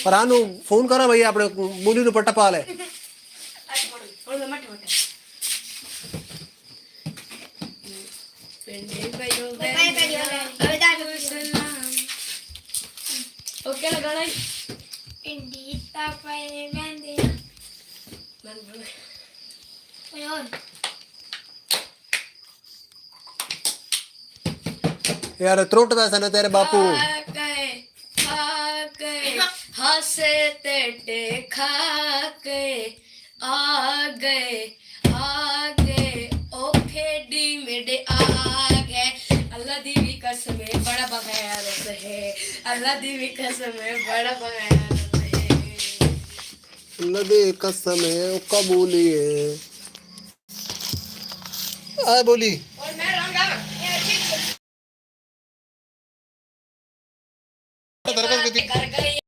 पर आनु फोन करा भाई आपने बोली नु पट्टा पाले ओके लगाना यार त्रोट वैसा ना तेरे बापू हंसे तेटे खा के आ गए ओ खेडी मेरे आ गए अल्लाह दी भी कसम है बड़ा बगैरत है अल्लाह दी भी कसम है बड़ा बगैरत है अल्लाह दी कसम है ओ कबूली है आ बोली और मैं रंगा कर गई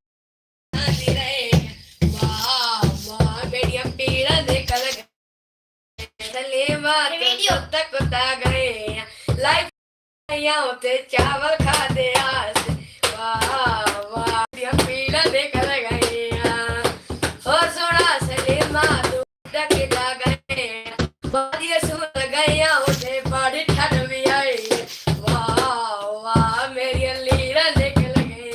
होते चावल खा दे वाह वाह पीला लेकर गए और सोना सलीमा तक जा गए बादिया सुन गया होते बड़ी ठंड भी आई वाह वाह मेरी लीला निकल गई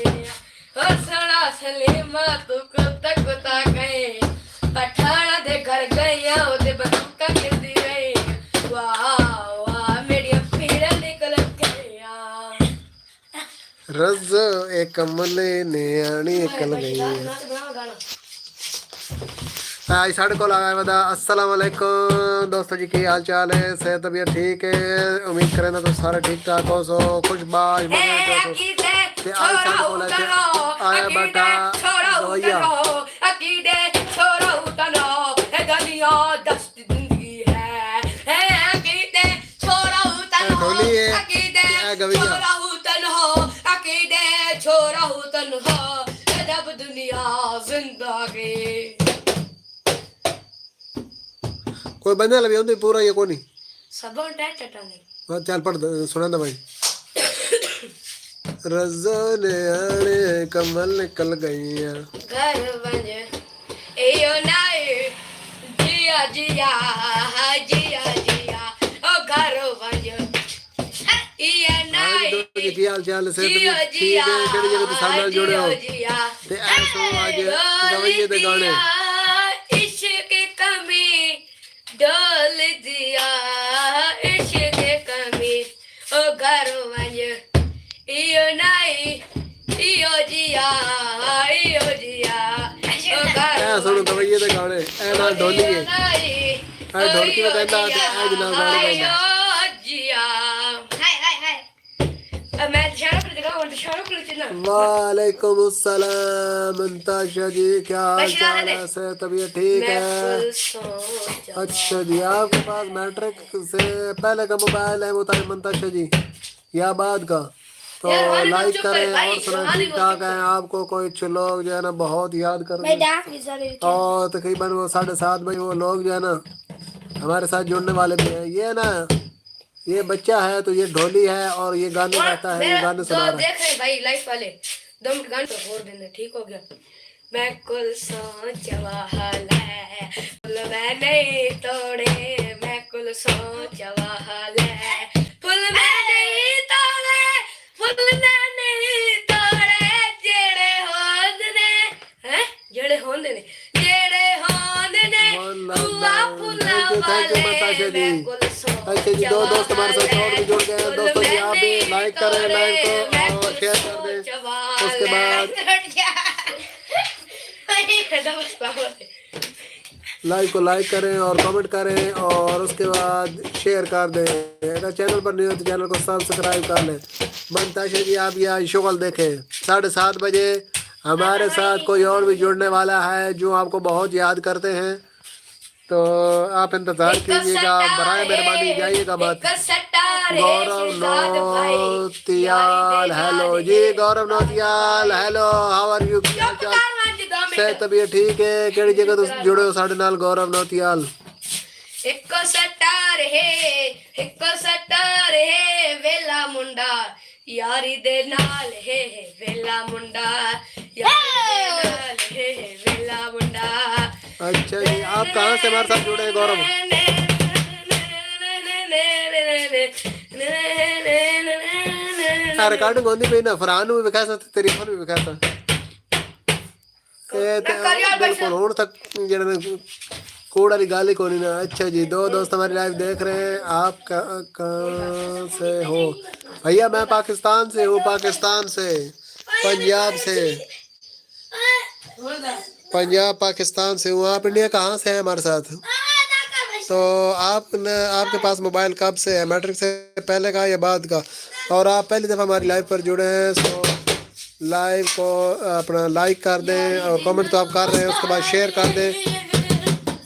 और सोना सलीमा तू तक गए पठाना दे घर गया होते बंदूक गिरती गई वाह रज एक कमले ने आनी निकल गई आज साढ़े को लगा बता अस्सलाम वालेकुम दोस्तों जी की हाल चाल है सेहत तबीयत ठीक है उम्मीद करें ना तो सारे ठीक ठाक हो सो खुशबाश आज साढ़े को लेके आया बेटा दवाइया ढोली है गवैया छोरा हूँ तन्हा जब दुनिया जिंदगी कोई बंदा लगे होते पूरा ये कोनी सब टैट टटाने बात चल पढ़ सुना दे भाई रज़ने आने कमल निकल गई है घर बन एयो नाई जिया जिया जिया जिया ओ घर बन की हाल चाल से ठीक है केड़ी जगह पे सामने जुड़े हो ते ऐसो आज गवैये दे गाने इश्क कमी डोल दिया इश्क कमी ओ घर वंज इयो नाई इयो जिया ओ घर ए सुनो गवैये दे गाने ए ना ढोली है ए ढोलकी में कहंदा ए जनाब गाने गांदा जिया मैं इशारा कर देगा और इशारा कर देना वालेकुम अस्सलाम मुंताशा जी क्या हाल चाल है से तबीयत ठीक है अच्छा जी आपके पास मैट्रिक से पहले का मोबाइल है मुंताशा जी या बाद का तो लाइक करें और सुना ठीक ठाक है आपको कुछ लोग जो है ना बहुत याद कर रहे हैं और तकरीबन वो 7:30 बजे वो लोग जो है ना हमारे साथ जुड़ने वाले भी हैं ये ना ये बच्चा है तो ये ढोली है और ये गाने गाता है ये गाने सुना रहा है देख रहे भाई लाइफ वाले 2 मिनट गाने तो और देना ठीक हो गया मैं कुल सोचवा है फुल मैं नहीं तोड़े मैं कुल सोचवा है फुल मैं नहीं तोड़े फुल मैं नहीं तोड़े जेड़े होंदने हैं जेड़े होंदने हुआ फुला वाले मैं कुल अच्छा जी दो दोस्त हमारे साथ और भी जुड़ गए हैं दोस्तों जी आप भी लाइक करें लाइक को और शेयर कर दें उसके बाद लाइक को लाइक करें और कमेंट करें और उसके बाद शेयर कर दें अगर चैनल पर नहीं हो तो चैनल को सब्सक्राइब कर लें मुंताशा जी आप यह शुगल देखें 7:30 बजे हमारे साथ कोई और भी जुड़ने वाला है जो आपको बहुत याद करते हैं तो आप इंतजार कीजिएगा बराए मेहरबानी जाइएगा मत Gaurav Nautiyal hello ji Gaurav Nautiyal hello how are you से तबीयत ठीक है केड़ी जगह तुम जुड़े हो साडे नाल गौरव नौतियाल एक सटार है वेला मुंडा यारी दे नाल है वेला मुंडा अच्छा जी, आप कहाँ से हमारे साथ जुड़े हैं गौरव? रिकॉर्डिंग होती पई ना, फरहान भी विखा सकते, तेरी फोन भी विखा सकते। बिल्कुल हूं तक जड़े कोड वाली गाली को नहीं ना। अच्छा जी, दो दोस्त हमारी लाइव देख रहे हैं। आप कहाँ से हो? भैया मैं पाकिस्तान से हूँ, पाकिस्तान से, पंजाब से, पंजाब पाकिस्तान से हूँ। आप इंडिया कहाँ से हैं हमारे साथ? तो आपने, आपके पास मोबाइल कब से है, मैट्रिक से पहले का या बाद का? और आप पहली दफ़ा हमारी लाइव पर जुड़े हैं, सो लाइव को अपना लाइक कर दें, और कमेंट तो आप कर रहे हैं, उसके बाद शेयर कर दें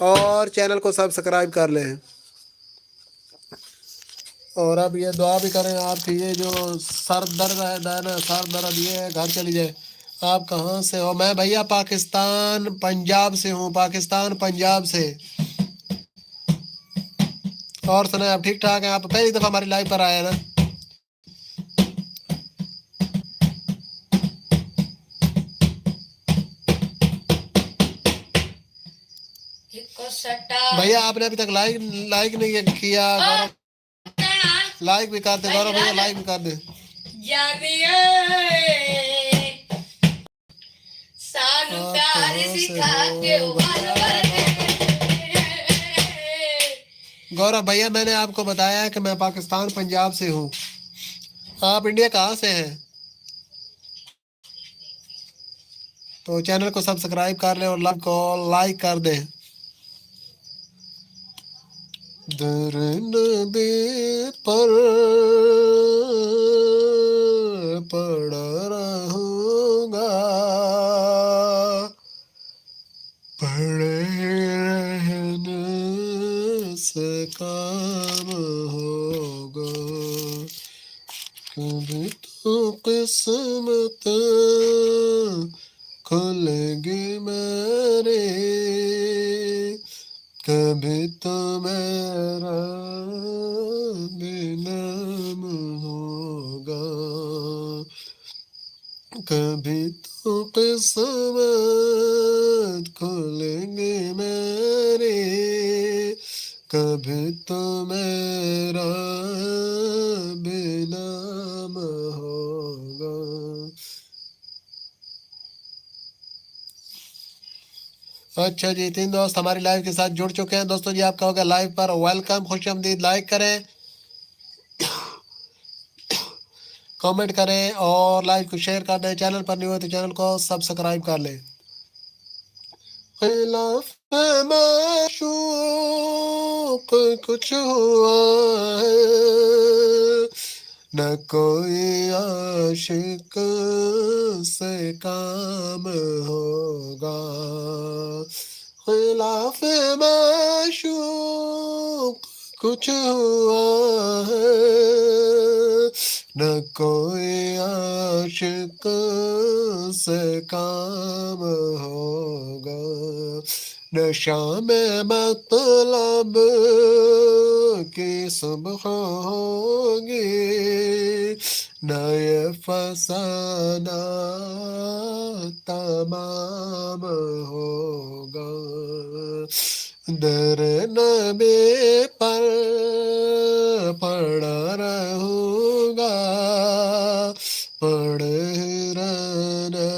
और चैनल को सब्सक्राइब कर लें। और अब ये दुआ भी करें आपकी ये जो सर दर्द है ना, सर दर्द ये है, घर चली जाए। आप कहाँ से हो? मैं भैया पाकिस्तान पंजाब से हूँ, पाकिस्तान पंजाब से। और सुने आप ठीक ठाक हैं? आप पहली दफ़ा हमारी लाइव पर आए हैं ना? भैया आपने अभी तक लाइक लाइक नहीं किया। गौरव लाइक भी कर दे, गौरव भैया लाइक भी कर दे। गौरव भैया मैंने आपको बताया कि मैं पाकिस्तान पंजाब से हूँ। आप इंडिया कहाँ से हैं? तो चैनल को सब्सक्राइब कर लें और लाइव को लाइक कर दें। दरनबे पर पड़ा रहूंगा, पड़े रहने से काम होगा, कभी तो किस्मत खुलेगी मेरी, कभी तो मेरा भी नाम होगा, कभी तो किस्मत खुलेंगे मेरे, कभी तो मेरा भी नाम होगा। अच्छा जी, 3 दोस्त हमारी लाइव के साथ जुड़ चुके हैं। दोस्तों जी आपका होगा लाइव पर वेलकम, खुशामदीद। लाइक करें, कमेंट करें और लाइव को शेयर कर दें। चैनल पर नहीं हो तो चैनल को सब्सक्राइब कर लें। खिलाफ माशूक कुछ हुआ है, न कोई आशिक से काम होगा, खिलाफ माशूक कुछ हुआ है, न कोई आशिक से काम होगा, नशा में मतलब की सुबह होगी, नए फसाना तमाम होगा, दर नबी पर पड़ा रहूंगा, पड़े रहने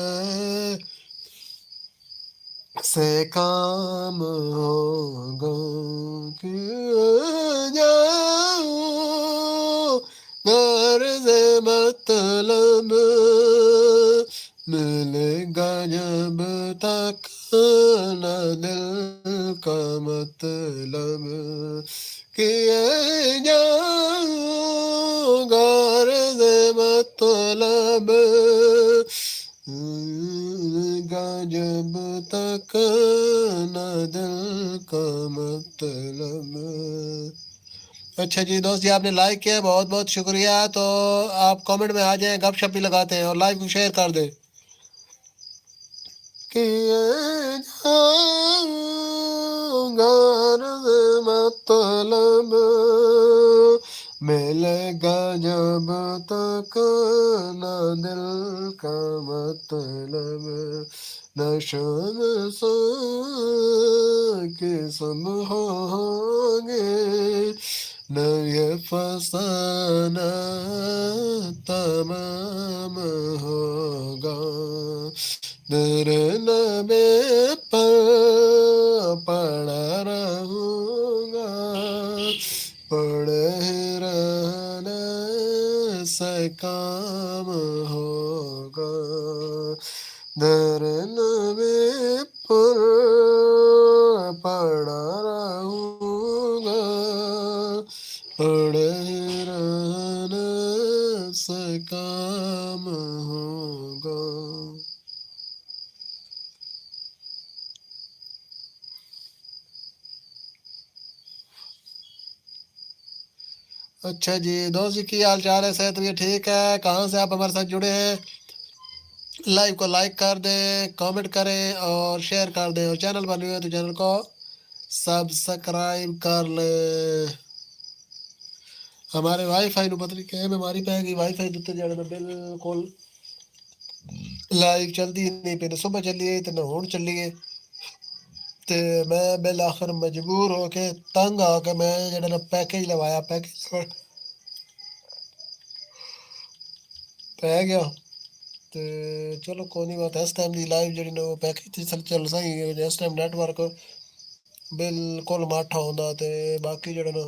से काम होगा, कि जाऊं घर से मतलब मिलेगा जब तक न दिल का मतलब, कि जाऊं घर से मतलब जब तक न दिल का मतलब। अच्छा जी दोस्त जी, आपने लाइक किया, बहुत बहुत शुक्रिया। तो आप कमेंट में आ जाएं, गपशप भी लगाते हैं और लाइव को शेयर कर दें। कि मतलब मिलेगा जब तक ना दिल का मतलब, न शम्स के सम होंगे, न ये फसाना तमाम होगा। तेरे लबे पर पड़ा रहूंगा, पड़े रहने से काम होगा। तेरे लबे पर पड़ा रहूंगा, पड़े रहने से काम होगा। अच्छा जी दोस्त जी, की हाल चाल है? सेहत भी ठीक है? कहाँ से आप हमारे साथ जुड़े हैं? लाइव को लाइक कर दें, कमेंट करें और शेयर कर दें, और चैनल पर न्यू है तो चैनल को सब्सक्राइब कर ले। हमारे वाईफाई ਨੂੰ ਪਤਾ ਨਹੀਂ ਕਿਹ ਬਿਮਾਰੀ ਪੈ ਗਈ, ਵਾਈਫਾਈ ਦੇ ਉੱਤੇ ਜਾਣੇ ਦਾ ਬਿਲਕੁਲ ਲਾਈਵ ਚਲਦੀ ਨਹੀਂ ਪਈ। ਸਵੇਰ ਚੱਲੀਏ ਤੇ ਨਾ ਹੁਣ ਚੱਲੀਏ, ਤੇ ਮੈਂ ਬਿਲ ਆਖਰ ਮਜਬੂਰ ਹੋ ਕੇ ਤੰਗ ਆ ਕੇ ਮੈਂ ਜਿਹੜਾ ਨਾ ਪੈਕੇਜ ਲਵਾਇਆ, ਪੈਕੇਜ ਪੈ ਗਿਆ। ਤੇ ਚਲੋ ਕੋਈ ਨਹੀਂ ਬਾਤ, ਇਸ ਟਾਈਮ ਦੀ ਲਾਈਵ ਜਿਹੜੀ ਨਾ ਉਹ ਪੈਕੇਜ ਤੇ ਚੱਲ ਸਹੀ ਹੈ। ਇਸ ਟਾਈਮ ਨੈਟਵਰਕ ਬਿਲਕੁਲ ਮਾਠਾ ਹੁੰਦਾ, ਤੇ ਬਾਕੀ ਜਿਹੜਾ ਨਾ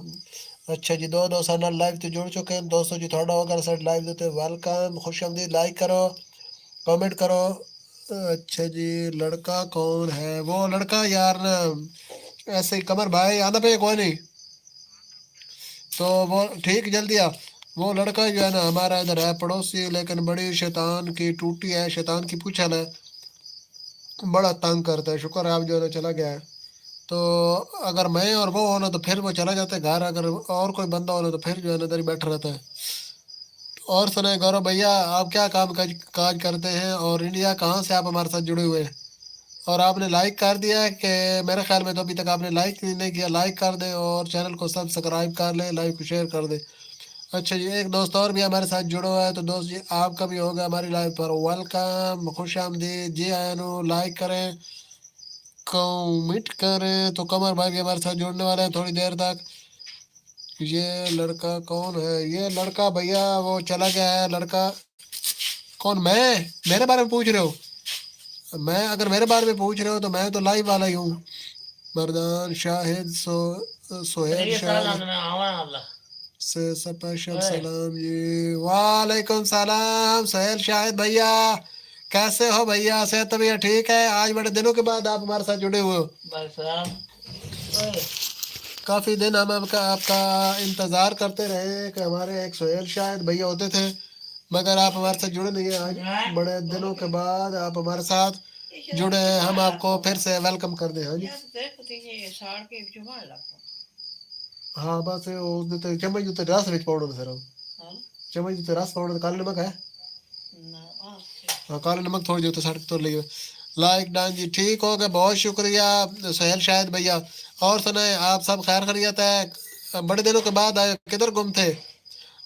अच्छा जी दो ਸਾਡੇ ਨਾਲ ਲਾਈਵ ਤੇ ਜੁੜ ਚੁੱਕੇ ਹਨ। ਦੋਸਤੋ ਜੀ ਤੁਹਾਡਾ ਅਗਰ ਸਾਡੇ ਲਾਈਵ ਦੇ ਉੱਤੇ ਵੈਲਕਮ, खुशामदीद। लाइक करो, कमेंट करो। अच्छा जी, लड़का कौन है? वो लड़का यार ना ऐसे ही कमर भाई आना पे कोई नहीं, तो वो ठीक जल्दी आ। वो लड़का जो है ना हमारा इधर है पड़ोसी, लेकिन बड़ी शैतान की टूटी है, शैतान की पूछल है, बड़ा तंग करता है। शुक्र है आप जो है ना चला गया है। तो अगर मैं और वो होना तो फिर वो चला जाता है घर, अगर और कोई बंदा होना तो फिर जो है ना इधर ही बैठा रहता है। और सुने गौरव भैया, आप क्या काम काज काज करते हैं और इंडिया कहाँ से आप हमारे साथ जुड़े हुए हैं? और आपने लाइक कर दिया है कि मेरे ख्याल में तो अभी तक आपने लाइक नहीं किया? लाइक कर दें और चैनल को सब्सक्राइब कर लें, लाइव को शेयर कर दें। अच्छा जी, एक दोस्त और भी हमारे साथ जुड़ा हुआ है, तो दोस्त जी आपका भी होगा हमारी लाइव पर वेलकम, खुश आमदीद जी। आया लाइक करें, कमेंट करें। तो कमर भाई भी हमारे साथ जुड़ने वाले हैं थोड़ी देर तक। ये लड़का कौन है? ये लड़का भैया वो चला गया है। लड़का कौन? मैं? मेरे बारे में पूछ रहे हो? मैं अगर मेरे बारे में पूछ रहे हो तो मैं तो लाइव वाला ही हूँ। मर्दान शाहिद सोहेल शाहिद से स्पेशल सलाम जी। वालेकुम सलाम सोहेल शाहिद भैया, कैसे हो भैया? सेहत तबीयत ठीक है? आज बड़े दिनों के बाद आप हमारे साथ जुड़े हुए हो भाई साहब। काफ़ी दिन हम आपका इंतज़ार करते रहे कि हमारे एक सोहेल शाहिद भैया होते थे, मगर आप हमारे साथ जुड़े नहीं हैं। आज बड़े दिनों के बाद आप हमारे साथ जुड़े हैं, हम आपको फिर से वेलकम कर दें। हाँ जी हाँ, बस वो चम्मच उत्ते रस विच पाउडर फिर चम्मच उत्ते रस पाउडर काला नमक है। हाँ काला नमक थोड़ी देर सड़क तो लिए। लाइक डान जी ठीक हो गए, बहुत शुक्रिया सोहेल शाहिद भैया। और सुनाए आप सब खैर खैरियत है? बड़े दिनों के बाद आए, किधर गुम थे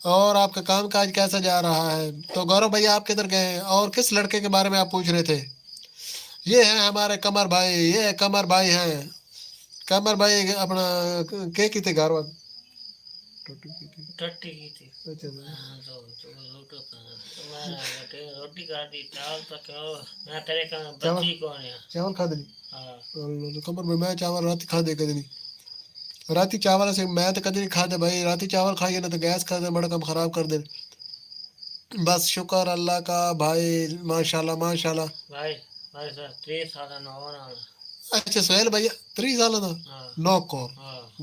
और आपका काम काज कैसा जा रहा है? तो गौरव भैया आप किधर गए और किस लड़के के बारे में आप पूछ रहे थे? ये है हमारे कमर भाई, ये कमर भाई हैं। कमर भाई अपना के की थे घर वाल टट्टी की थी। अच्छा रोटी खा दी, चावल तो क्यों मैं तेरे का बच्ची कौन है? चावल खा दी। हाँ तो कमर भाई मैं चावल रात खा दे कदी नहीं। राती चावल से मैं तो कदी नहीं खाते भाई। राती चावल खाइए ना तो गैस कर दे, बड़ा कम खराब कर दे। बस शुक्र अल्लाह का भाई, माशाल्लाह माशाल्लाह भाई। भाई सर 30 साल नौ। अच्छा सोहेल भैया 30 साल था नौकर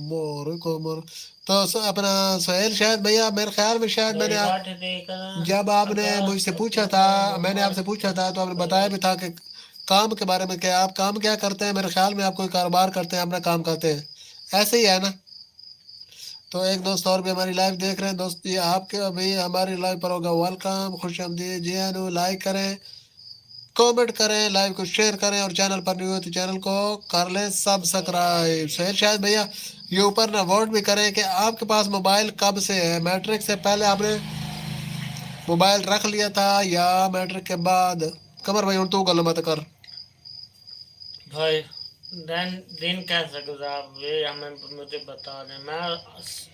मोर को मोर। तो अपना सोहेल शायद भैया मेरे ख्याल में शायद मैंने जब आपने मुझसे पूछा था, मैंने आपसे पूछा था तो आपने बताया भी था कि काम के बारे में, क्या आप काम क्या करते हैं? मेरे ख्याल में आप कोई कारोबार करते हैं, अपना काम करते हैं, ऐसे ही है ना? तो एक दोस्त और भी हमारी लाइव देख रहे हैं। दोस्त ये आपके अभी हमारी लाइव पर होगा वेलकम, खुश आमदीद जी। लाइक करें, कमेंट करें, लाइव को शेयर करें और चैनल पर न्यू है तो चैनल को कर लें सब्सक्राइब। सोहेल शायद भैया ये ऊपर ना वोट भी करें कि आपके पास मोबाइल कब से है, मैट्रिक से पहले आपने मोबाइल रख लिया था या मैट्रिक के बाद। कमर भाई हूँ तू गल मत कर भाई। दिन दिन कैसे गुजारे हमें मुझे बता दें। मैं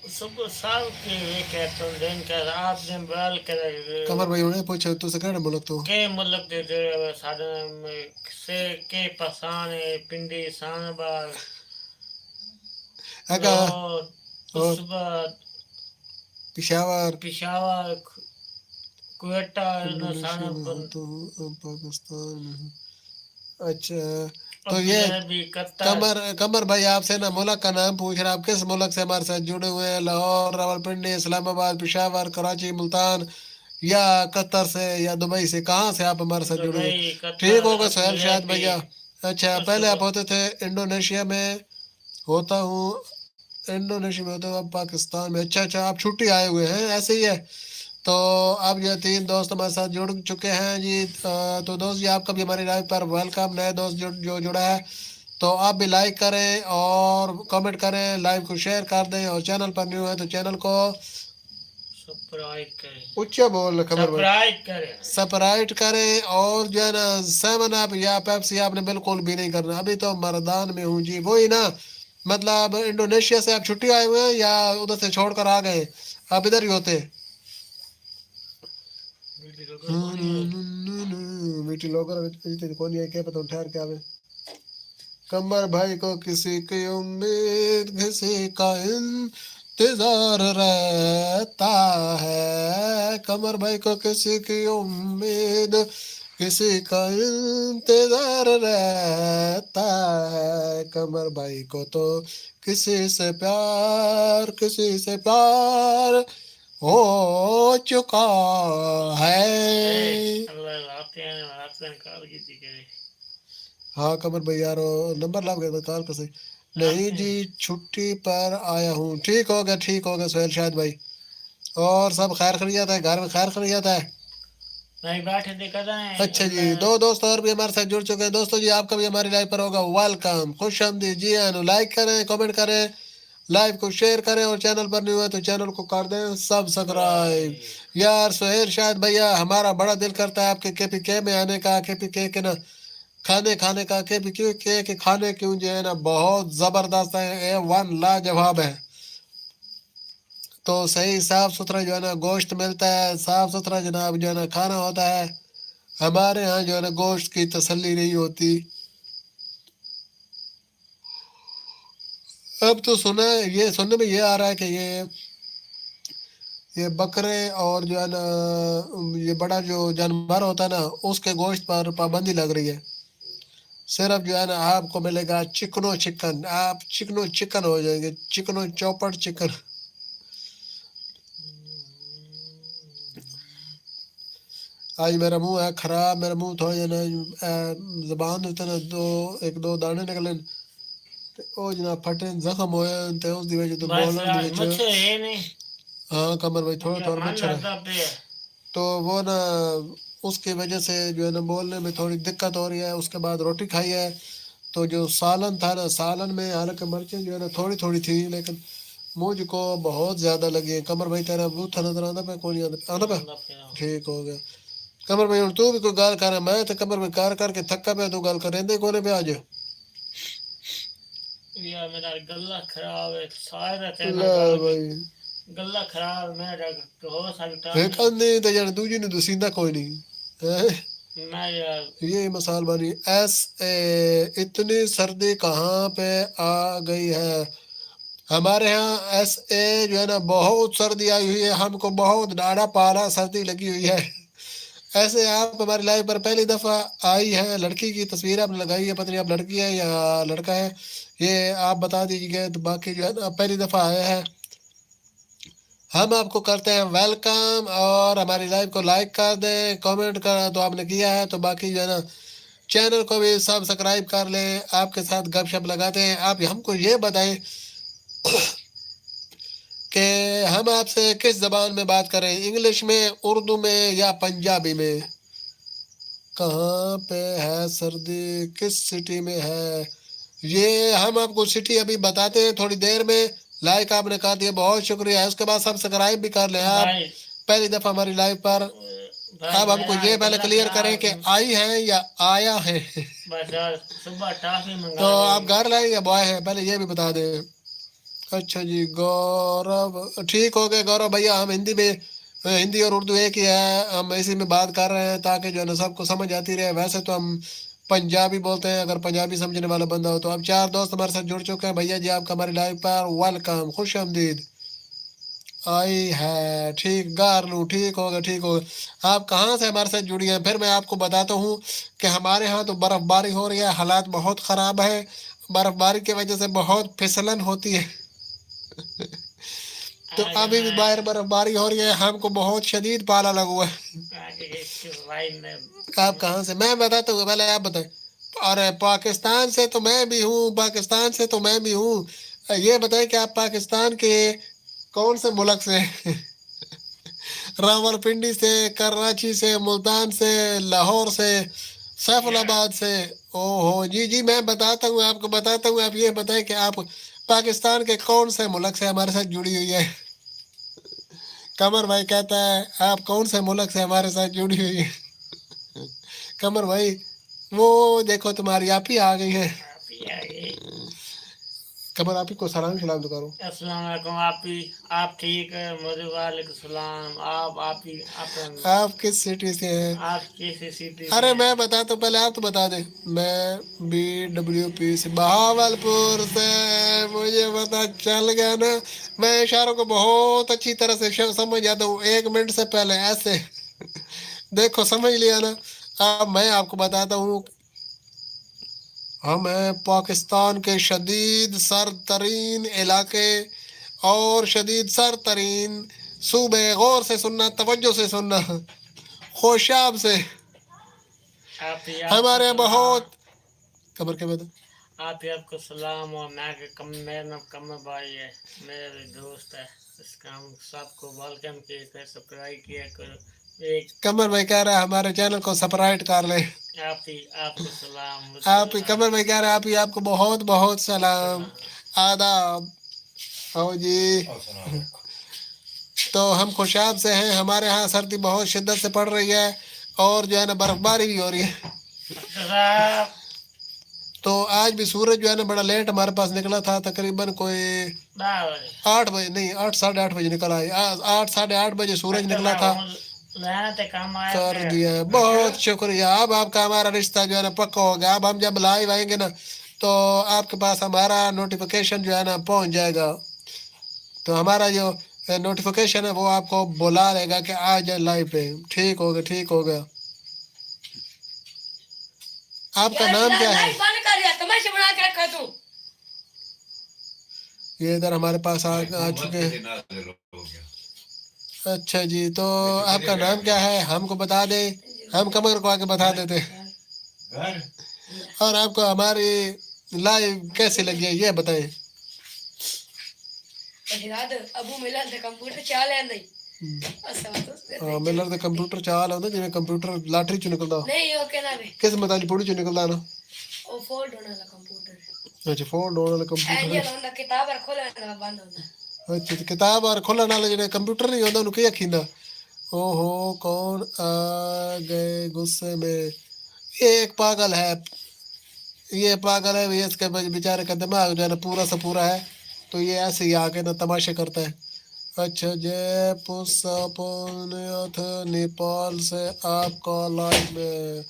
सुबह साल के ये कहता हूँ दिन कैसे आप दिन बैल करे कमर भाई उन्हें पूछो तू से कहने मुल्क तू के मुल्क दे दे सारे से के पसाने पिंडी सानबाग अगा लाहौर उस बाद पिशावर पिशावर क्वेटा इंडोनेशिया में हो सानब तो पाकिस्तान में हो। अच्छा तो अबू ये धाबी कतर कमर कमर भाई आपसे ना मुल्क का नाम पूछ रहे हैं, आप किस मुल्क से हमारे साथ जुड़े हुए हैं? लाहौर, रावलपिंडी, इस्लामाबाद, पेशावर, कराची, मुल्तान या कतर से या दुबई से? कहाँ से आप हमारे साथ जुड़े हुए? दुबई ठीक कतर होगा अबू सोहेल शायद धाबी भैया। अच्छा उस पहले आप बाद होते थे इंडोनेशिया में, होता हूँ इंडोनेशिया में होता हूँ, अब पाकिस्तान में। अच्छा अच्छा आप छुट्टी आए हुए हैं, ऐसे ही है। तो अब ये 3 दोस्त हमारे साथ जुड़ चुके हैं जी। तो दोस्त जी आपका भी हमारी लाइव पर वेलकम। नए दोस्त जो जुड़ा है तो आप भी लाइक करें और कमेंट करें, लाइव को शेयर कर दें और चैनल पर न्यू है तो चैनल को सब्सक्राइब करें ऊंचा बोल खबर भाई सब्सक्राइब करें सब्सक्राइब करें। और जो है ना 7 अप या पेप्सी आपने बिल्कुल भी नहीं करना। अभी तो मर्दान में हूँ जी, वही ना मतलब इंडोनेशिया से आप छुट्टी आए हुए हैं या उधर से छोड़कर आ गए? आप इधर ही होते। मीठी लोग कौन है क्या पता ठहर के आवे। कमर भाई को किसी की उम्मीद किसी का इंतजार रहता है। कमर भाई को किसी की उम्मीद किसी का इंतजार रहता है। कमर भाई को तो किसी से प्यार हो चुका है। अल्लाह आते हैं काल की थी करे हाँ कमर भाई यार नंबर लाभ गए कार का सही नहीं आते जी, हैं छुट्टी पर आया हूँ। ठीक हो गया सोहेल शायद भाई। और सब खैर खैरियत है, घर में खैर खैरियत है? भाई बैठे थे कर रहे हैं अच्छा जी, अल्लाह 2 दोस्त और भी हमारे साथ जुड़ चुके हैं। दोस्तों जी आपका भी हमारी लाइव पर होगा वेलकम, खुश आमदीद जी। लाइक करें, कमेंट करें, लाइव को शेयर करें और चैनल पर न्यू है तो चैनल को कर दें सब्सक्राइब। यार सोहेल शायद भैया हमारा बड़ा दिल करता है आपके KPK में आने का। KPK के ना खाने का KPK के खाने क्यों जो है ना बहुत जबरदस्त है, A1 लाजवाब है। तो सही साफ सुथरा जो है ना गोश्त मिलता है, साफ सुथरा जनाब जो है ना खाना होता है। हमारे यहाँ जो है ना गोश्त की तसल्ली नहीं होती। अब तो सुनने में ये आ रहा है कि ये बकरे और जो है ना ये बड़ा जो जानवर होता है ना उसके गोश्त पर पाबंदी लग रही है। सिर्फ जो है ना आपको मिलेगा चिकन, आप चिकन हो जाएंगे, चिकनो चौपट चिकन। आज मेरा मुंह है खराब, मेरा मुंह थोड़ा जो है ना जबान होता ना एक दो दाने निकले ते ओ जनाब फटे जख्म होए ते उस दी वजह तो बस बोलन दी आज विच मच्छर है नहीं हाँ कमर भाई थोड़ा मुझे थोड़ा मन मच्छर है। लगता पे तो वो ना उसकी वजह से जो है ना बोलने में थोड़ी दिक्कत हो रही है। उसके बाद रोटी खाई है तो जो सालन था ना सालन में हालांकि मिर्चें जो है ना थोड़ी थोड़ी थी लेकिन मुझको बहुत ज्यादा लगी है। कमर भाई तेरा बूथा नजर आंदा पे कौन आंदा पे? ठीक हो गया। कमर भाई हुण तू भी कोई गल कर, मैं तो कमर भाई कर करके थक्का पे, तू गल करेंदे कोने पे आज। यार मेरा गला खराब है सारे ते ना ले गल भाई गला खराब मेरा हो सकता एक नहीं अंधे तो जाने दूजी ने दूसींदा कोई नहीं है। मैं यार ये मिसाल बनी इतनी सर्दी कहाँ पे आ गई है? हमारे यहाँ जो है ना बहुत सर्दी आई हुई है, हमको बहुत डाढ़ा पाला सर्दी लगी हुई है। ऐसे आप हमारी लाइव पर पहली दफा आई है, लड़की की तस्वीर आपने लगाई है, पता नहीं आप लड़की है या लड़का है, ये आप बता दीजिए। तो बाकी जो है ना पहली दफा आया है, हम आपको करते हैं वेलकम और हमारी लाइव को लाइक कर दें, कमेंट कर तो आपने किया है तो बाकी जो है ना चैनल को भी सब्सक्राइब कर लें। आपके साथ गपशप लगाते हैं। आप हमको ये बताएं कि हम आपसे किस जबान में बात करें, इंग्लिश में, उर्दू में या पंजाबी में? कहाँ पे है सर्दी, किस सिटी में है ये हम आपको सिटी अभी बताते हैं थोड़ी देर में। लाइक आपने कर दिया, बहुत शुक्रिया है। उसके बाद सब्सक्राइब भी कर लें आप, भाई पहली दफा हमारी लाइव पर। भाई अब हमको मेरा ये पहले गला क्लियर करें कि खराब, आई है या आया है। बस यार सुबह टॉफी तो मंगा आप ली। घर लाए या बॉय है, पहले ये भी बता दें। अच्छा जी गौरव, ठीक हो गए गौरव भैया। हम हिंदी में, हिंदी और उर्दू एक ही है, हम इसी में बात कर रहे हैं ताकि जो है ना सबको समझ आती रहे। वैसे तो हम पंजाबी बोलते हैं, अगर पंजाबी समझने वाला बंदा हो तो। अब 4 दोस्त हमारे साथ जुड़ चुके हैं। भैया जी आपका हमारी लाइव पर वेलकम, खुश आमदीद। आई है, ठीक गारलू, ठीक होगा ठीक होगा। आप कहाँ से हमारे साथ जुड़ी हैं फिर मैं आपको बताता हूँ कि हमारे यहाँ तो बर्फबारी हो रही है, हालात बहुत ख़राब है। बर्फबारी की वजह से बहुत फिसलन होती है। तो आगे अभी भी मैं बाहर बर्फबारी हो रही है, हमको बहुत शदीद पाला लगा हुआ है। आगे इसके भाई में आप कहाँ से, मैं बताता हूँ, पहले आप बताएं। और पाकिस्तान से तो मैं भी हूँ, पाकिस्तान से तो मैं भी हूँ। ये बताएं कि आप पाकिस्तान के कौन से मुल्क से हैं? रावलपिंडी से, कराची से, मुल्तान से, लाहौर से, सैफुलाबाद से। ओहो जी जी, मैं बताता हूँ आपको, बताता हूँ। आप ये बताएं कि आप पाकिस्तान के कौन से मुल्क से हमारे साथ जुड़ी हुई है। कमर भाई कहता है आप कौन से मुल्क से हमारे साथ जुड़ी हुई है। कमर भाई वो देखो तुम्हारी आप ही आ गई है। आप ही आगे। कमर आप ही को सलाम सलाम तो करो। अस्सलाम वालेकुम। आप ठीक है? मुझे वालेकुम सलाम। आप ही आप किस सिटी से हैं? आप किस सिटी से अरे हैं? मैं बताता हूँ, पहले आप तो बता दे। मैं BWP से, बहावलपुर से। मुझे पता चल गया ना, मैं इशारों को बहुत अच्छी तरह से समझ जाता हूँ। 1 मिनट से पहले ऐसे देखो समझ लिया ना। अब मैं आपको बताता हूँ, हम हैं पाकिस्तान के शदीद सर तरीन इलाके और शदीद सर तरीन सूबे। गौर से सुनना, तवज्जो से सुनना, खुशाब से। आपको हमारे यहाँ सलाम। बहुत खबर के बता। आपको सलाम। और मैं के कम मेरा नाम कमर भाई है, मेरे दोस्त है। इसका हम सबको वेलकम किया कर, सब्सक्राइब किया करो। एक कमर भाई कह रहा है हमारे चैनल को सब्सक्राइब कर ले। आपको सलाम, आप ही, मुझसे कमर भाई कह रहे हैं आप ही, आपको बहुत बहुत सलाम, सलाम। आदाब। आओ जी। तो हम खुशाब से हैं, हमारे यहाँ सर्दी बहुत शिद्दत से पड़ रही है और जो है ना बर्फबारी भी हो रही है। साहब तो आज भी सूरज जो है ना बड़ा लेट हमारे पास निकला था, तकरीबन कोई 8 बजे, नहीं 8 साढ़े 8 बजे निकला है। 8 साढ़े 8 बजे सूरज निकला था। कर दिया है, बहुत शुक्रिया। अब आपका हमारा रिश्ता जो है ना पक्का हो गया। अब हम जब लाइव आएंगे ना तो आपके पास हमारा नोटिफिकेशन जो है ना पहुंच जाएगा। तो हमारा जो नोटिफिकेशन है वो आपको बुला लेगा कि आ जाए लाइव पे। ठीक हो गया ठीक हो गया। आपका नाम क्या है? ये इधर हमारे पास आ चुके हैं। अच्छा जी, तो आपका नाम क्या है हमको बता दे, हम कमर को आके बता देते। और आपको हमारी लाइव कैसे लगी है ये बताएं। अबू मिलन ते कंप्यूटर चला लेंदे मिलर दे कंप्यूटर चाल आंदा जिवें कंप्यूटर लाटरी चो निकलदा नहीं ओके ना रे किस मताली पुड़ी चो निकलदा ना। ओ फोल्ड होने वाला कंप्यूटर अच्छा फोल्ड होने वाला कंप्यूटर एंजल होंदा किताब और खोले ना बंद होंदा। अच्छा तो किताब और खोलने वाला जेड़ा कंप्यूटर नहीं होंदा उन्हें क्या खींदा। ओहो कौन आ गए गुस्से में। ये एक पागल है, ये पागल है, ये इसके बेचारे का दिमाग जो है ना पूरा सा पूरा है। तो ये ऐसे ही आके ना तमाशे करता है। अच्छा जयपुर सपोनियत नेपाल से आपका लाइव में।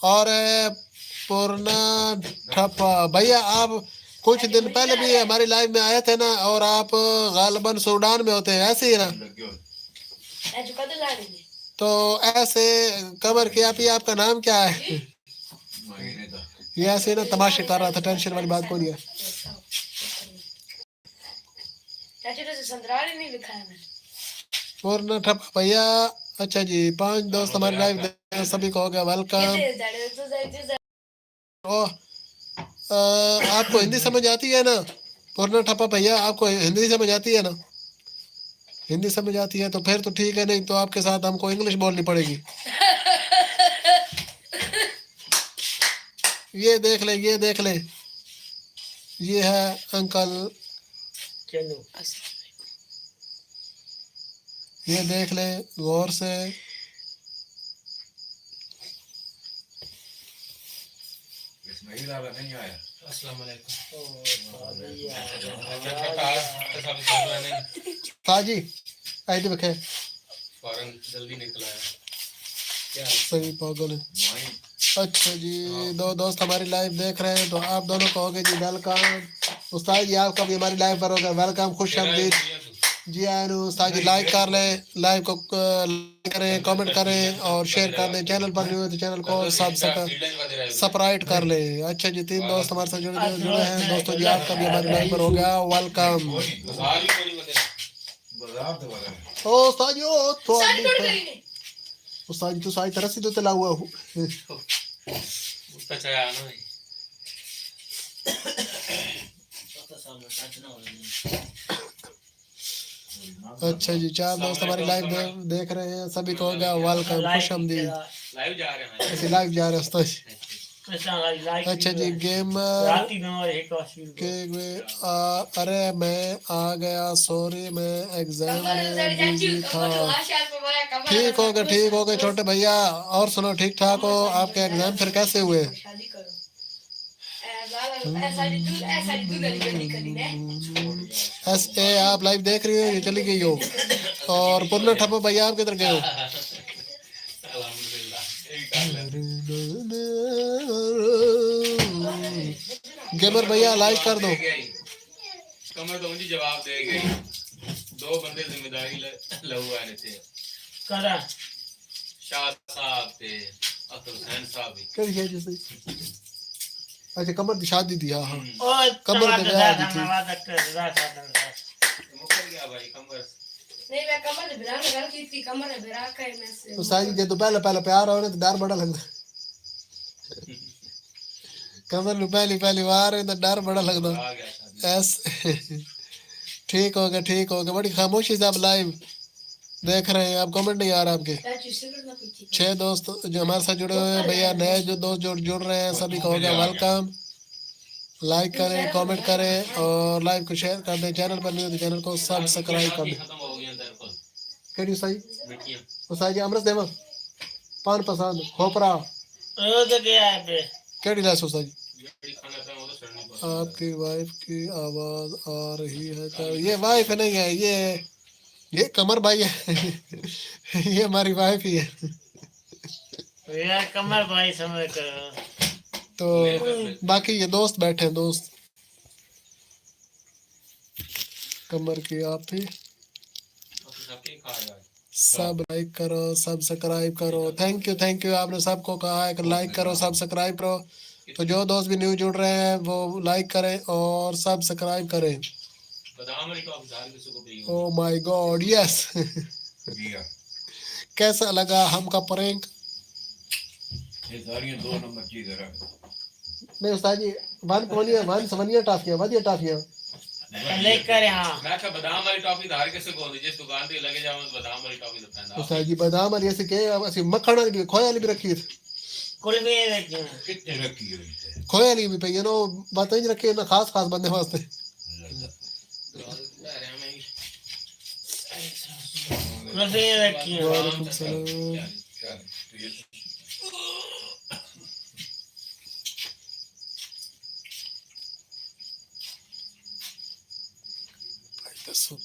और पूर्णा ठप्पा भैया, आप कुछ दिन पहले भी हमारी लाइव में आए थे ना, और आप गालिबन सूडान में होते हैं ऐसे ही ना। तो ऐसे कवर किया आप ही, आपका नाम क्या है? ये ऐसे ना तमाशे कर रहा था, टेंशन वाली बात कोई नहीं है। पूर्णा ठप्पा भैया। अच्छा जी 5 दोस्त हमारे लाइव सभी को हो गया वेलकम। ओ आपको हिंदी समझ आती है ना पूर्णा ठप्पा भैया? आपको हिंदी समझ आती है ना? हिंदी समझ आती है तो फिर तो ठीक है, नहीं तो आपके साथ हमको इंग्लिश बोलनी पड़ेगी। ये देख ले, ये देख ले, ये है अंकल, चलो ये देख ले गौर से। नहीं आया। अस्सलाम ताजी आई तो बखे फौरन जल्दी निकला है क्या सही पागल है। अच्छा जी, दो दोस्त हमारी लाइव देख रहे हैं तो आप दोनों कहोगे जी वेलकम। उस्ताद जी आपका भी हमारी लाइव पर होगा वेलकम, खुश आमदीद जी। आयन उस्ताद जी लाइक कर लें, लाइव को लाइक करें, कमेंट करें और शेयर कर दें। चैनल पर न्यू है तो चैनल को सब्सक्राइब कर लें। अच्छा जी, 3 दोस्त हमारे साथ जुड़े हैं। दोस्तों जी आपका भी हमारी लाइव पर हो गया वेलकम। ओ उस्ताद जी, ओ तो उस्ताद जी तो सारी तरह से तो तला हुआ हूँ। उसका चाय आना है अच्छा जी, 4 दोस्त हमारी लाइव देख रहे हैं, सभी को हो गया वेलकम, खुश आमदीद। लाइव जा रहे हैं ऐसे लाइव जा रहे हैं उस्ताद जी। अच्छा जी, गेम राती में एक और के अरे मैं आ गया, सॉरी मैं एग्जाम में बिजी था। ठीक हो गए, ठीक हो गए छोटे भैया। और सुनो, ठीक ठाक हो? आपके एग्जाम फिर कैसे हुए? ऐसे आप लाइव देख रही हो, ये चली गई हो। और पुन्ना ठप्पो भैया आप किधर गए हो? गेमर भैया लाइक कर दो। कमर तो मुझे जवाब दे गई। 2 बंदे जिम्मेदारी लहुआ ने थे करा शाह साहब थे, अब्दुल हुसैन साहब भी क्या है जैसे। अच्छा, कमर की शादी थी। हां और कमर पे ब्याह दी थी। मुकर गया भाई कमर नहीं, मैं कमर से बिना लगा की थी, कमर से बिना का मैं से तो साजी जे तो पहले पहले प्यार हो तो डर बड़ा लगता। कमर में पहली पहली बार है तो डर बड़ा लगता। आ गया शादी। ऐसे ठीक हो गया, ठीक हो गया। बड़ी खामोशी से आप लाइव देख रहे हैं, आप कमेंट नहीं आ रहा आपके। 6 दोस्त जो हमारे साथ जुड़े हुए हैं भैया, नए जो दोस्त जुड़ रहे हैं, सभी को हो गया वेलकम। लाइक करें, कमेंट करें और लाइव को शेयर कर दें। चैनल पर नहीं हो तो चैनल को सब्सक्राइब कर दें। खत्म हो गई अंदर को केड़ी सही मिठियां तो साजी अमृत देवा पान पसंद खोपरा ओ तो क्या है पे केड़ी लासो साजी। बड़ी खाना था वो तो सड़नी पड़ी। आपकी वाइफ की आवाज आ रही है क्या? ये वाइफ नहीं है, ये कमर भाई है। ये हमारी वाइफ ही है। यार कमर भाई समझ कर तो बाकी ये दोस्त बैठे हैं, दोस्त कमर की आप ही सबके खा रहा है। सब लाइक करो, सब्सक्राइब करो। थैंक यू, आपने सबको कहा है कि लाइक करो, सब्सक्राइब करो। तो जो दोस्त भी न्यू जुड़ रहे हैं वो लाइक करें और सब्सक्राइब करें। बादाम वाली टॉप सारी किसी को P oh my God, yes. कैसा लगा हमका प्रैंक? ये सारी 2 नंबर चीज है। नहीं उस्ताद जी, 1 सवनिया टाफियां वधिया टाफियां लेकर हां मैं क्या बादाम वाली टॉफी धार कैसे बोल दी जिस दुकान पे लगे जाओ तो बादाम वाली टॉफी तो पहना उस्ताद जी बादाम वाली ऐसे के ऐसे मक्खन वाली भी, खोया वाली भी रखी है। कुल भी देखिए कितने रखी है? खोया वाली भी पई है नो, बात ही रखी है ना, खास बंदे वास्ते। कुल भी देखिए वालेकुम सलाम।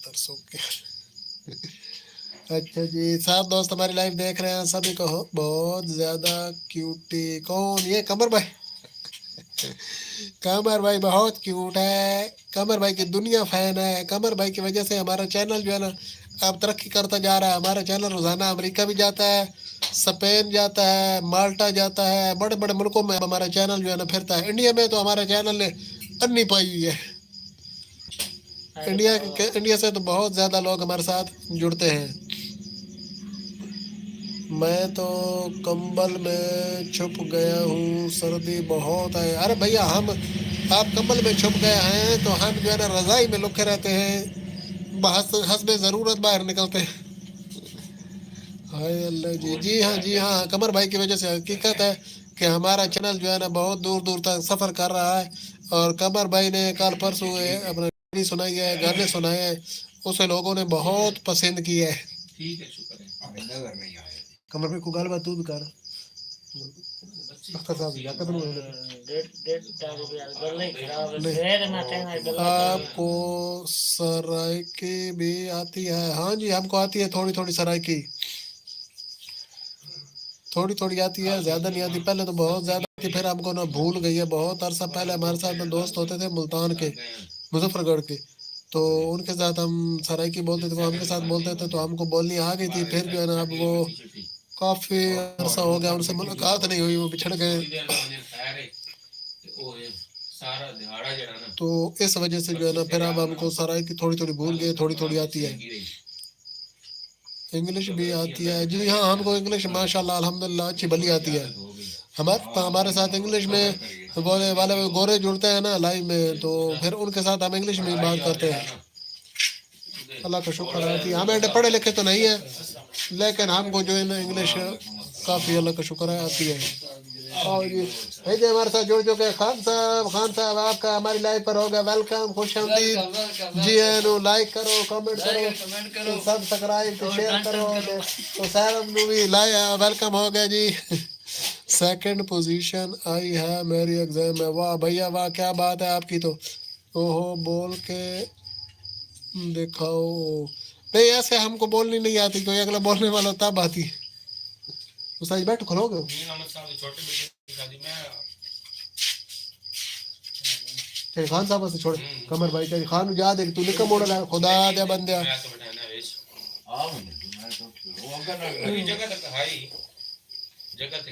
तरसों के। अच्छा जी, 7 दोस्त हमारी लाइव देख रहे हैं, सभी को बहुत ज्यादा क्यूटी। कौन? ये कमर भाई। कमर भाई बहुत क्यूट है। कमर भाई की दुनिया फैन है। कमर भाई की वजह से हमारा चैनल जो है ना अब तरक्की करता जा रहा है। हमारा चैनल रोजाना अमेरिका भी जाता है, स्पेन जाता है, माल्टा जाता है, बड़े बड़े मुल्कों में हमारा चैनल जो है ना फिरता है। इंडिया में तो हमारा चैनल ने अन्नी पाई हुई है। इंडिया से तो बहुत ज्यादा लोग हमारे साथ जुड़ते हैं। मैं तो कंबल में छुप गया हूँ, सर्दी बहुत है। अरे भैया आप कंबल में छुप गए हैं तो हम जो है ना रजाई में लुके रहते हैं, हस्बे ज़रूरत बाहर निकलते हैं। हाय अल्लाह जी। जी हाँ, कमर भाई की वजह से हकीकत है कि हमारा चैनल जो है ना बहुत दूर दूर तक सफ़र कर रहा है, और कमर भाई ने कल परसों अपना कहानी सुनाई है, गाने सुनाए हैं, उसे लोगों ने बहुत पसंद किया है। ठीक है, शुक्र है। नजर नहीं आए। कमर भाई को गाल बात तू भी कर। अख्तर साहब या कदम आपको सराइकी भी आती है? हाँ जी, हमको आती है थोड़ी थोड़ी सराइकी, थोड़ी थोड़ी आती है, ज्यादा नहीं आती। पहले तो बहुत ज्यादा थी, फिर हमको ना भूल गई है। बहुत अरसा पहले हमारे साथ में दोस्त होते थे मुल्तान के, मुजफ्फरगढ़ के, तो उनके साथ हम सराइकी बोलते थे, वो हमके साथ बोलते थे, तो हमको बोलनी आ गई थी। फिर जो है ना अब वो काफी अरसा हो गया, उनसे मुलाकात नहीं हुई, वो बिछड़ गए। तो इस वजह से जो है ना फिर अब हमको सराइकी थोड़ी थोड़ी भूल गए, थोड़ी थोड़ी आती है। इंग्लिश भी आती है जी हाँ, हमको इंग्लिश माशाल्लाह अल्हम्दुलिल्लाह अच्छी भली आती है। हमारे साथ इंग्लिश में बोले वाले गोरे जुड़ते हैं ना लाइव में, तो फिर उनके साथ हम इंग्लिश में ही बात करते हैं। अल्लाह का शुक्र है कि हमें पढ़े लिखे तो नहीं है, लेकिन हमको जो है ना इंग्लिश काफ़ी अल्लाह का शुक्र है आती है। और जी भाई जी हमारे साथ जुड़ चुके हैं खान साहब आपका हमारी लाइव पर होगा वेलकम, खुश आमदीद जी है। नो लाइक करो, कमेंट करो, सब्सक्राइब शेयर करो। तो सर भी लाइव वेलकम हो गया जी। सेकंड पोजीशन आई है मेरी एग्जाम में, वाह भैया वाह, क्या बात है आपकी। तो ओहो बोल के दिखाओ। नहीं ऐसे हमको बोलनी नहीं आती, कोई अगला बोलने वाला तब आती है। तो सच बैठ खोलोगे तेरे खान साहब से छोड़ कमर भाई, तेरे खान याद है तू निकम मोड़ रहा खुदा दे बंदे।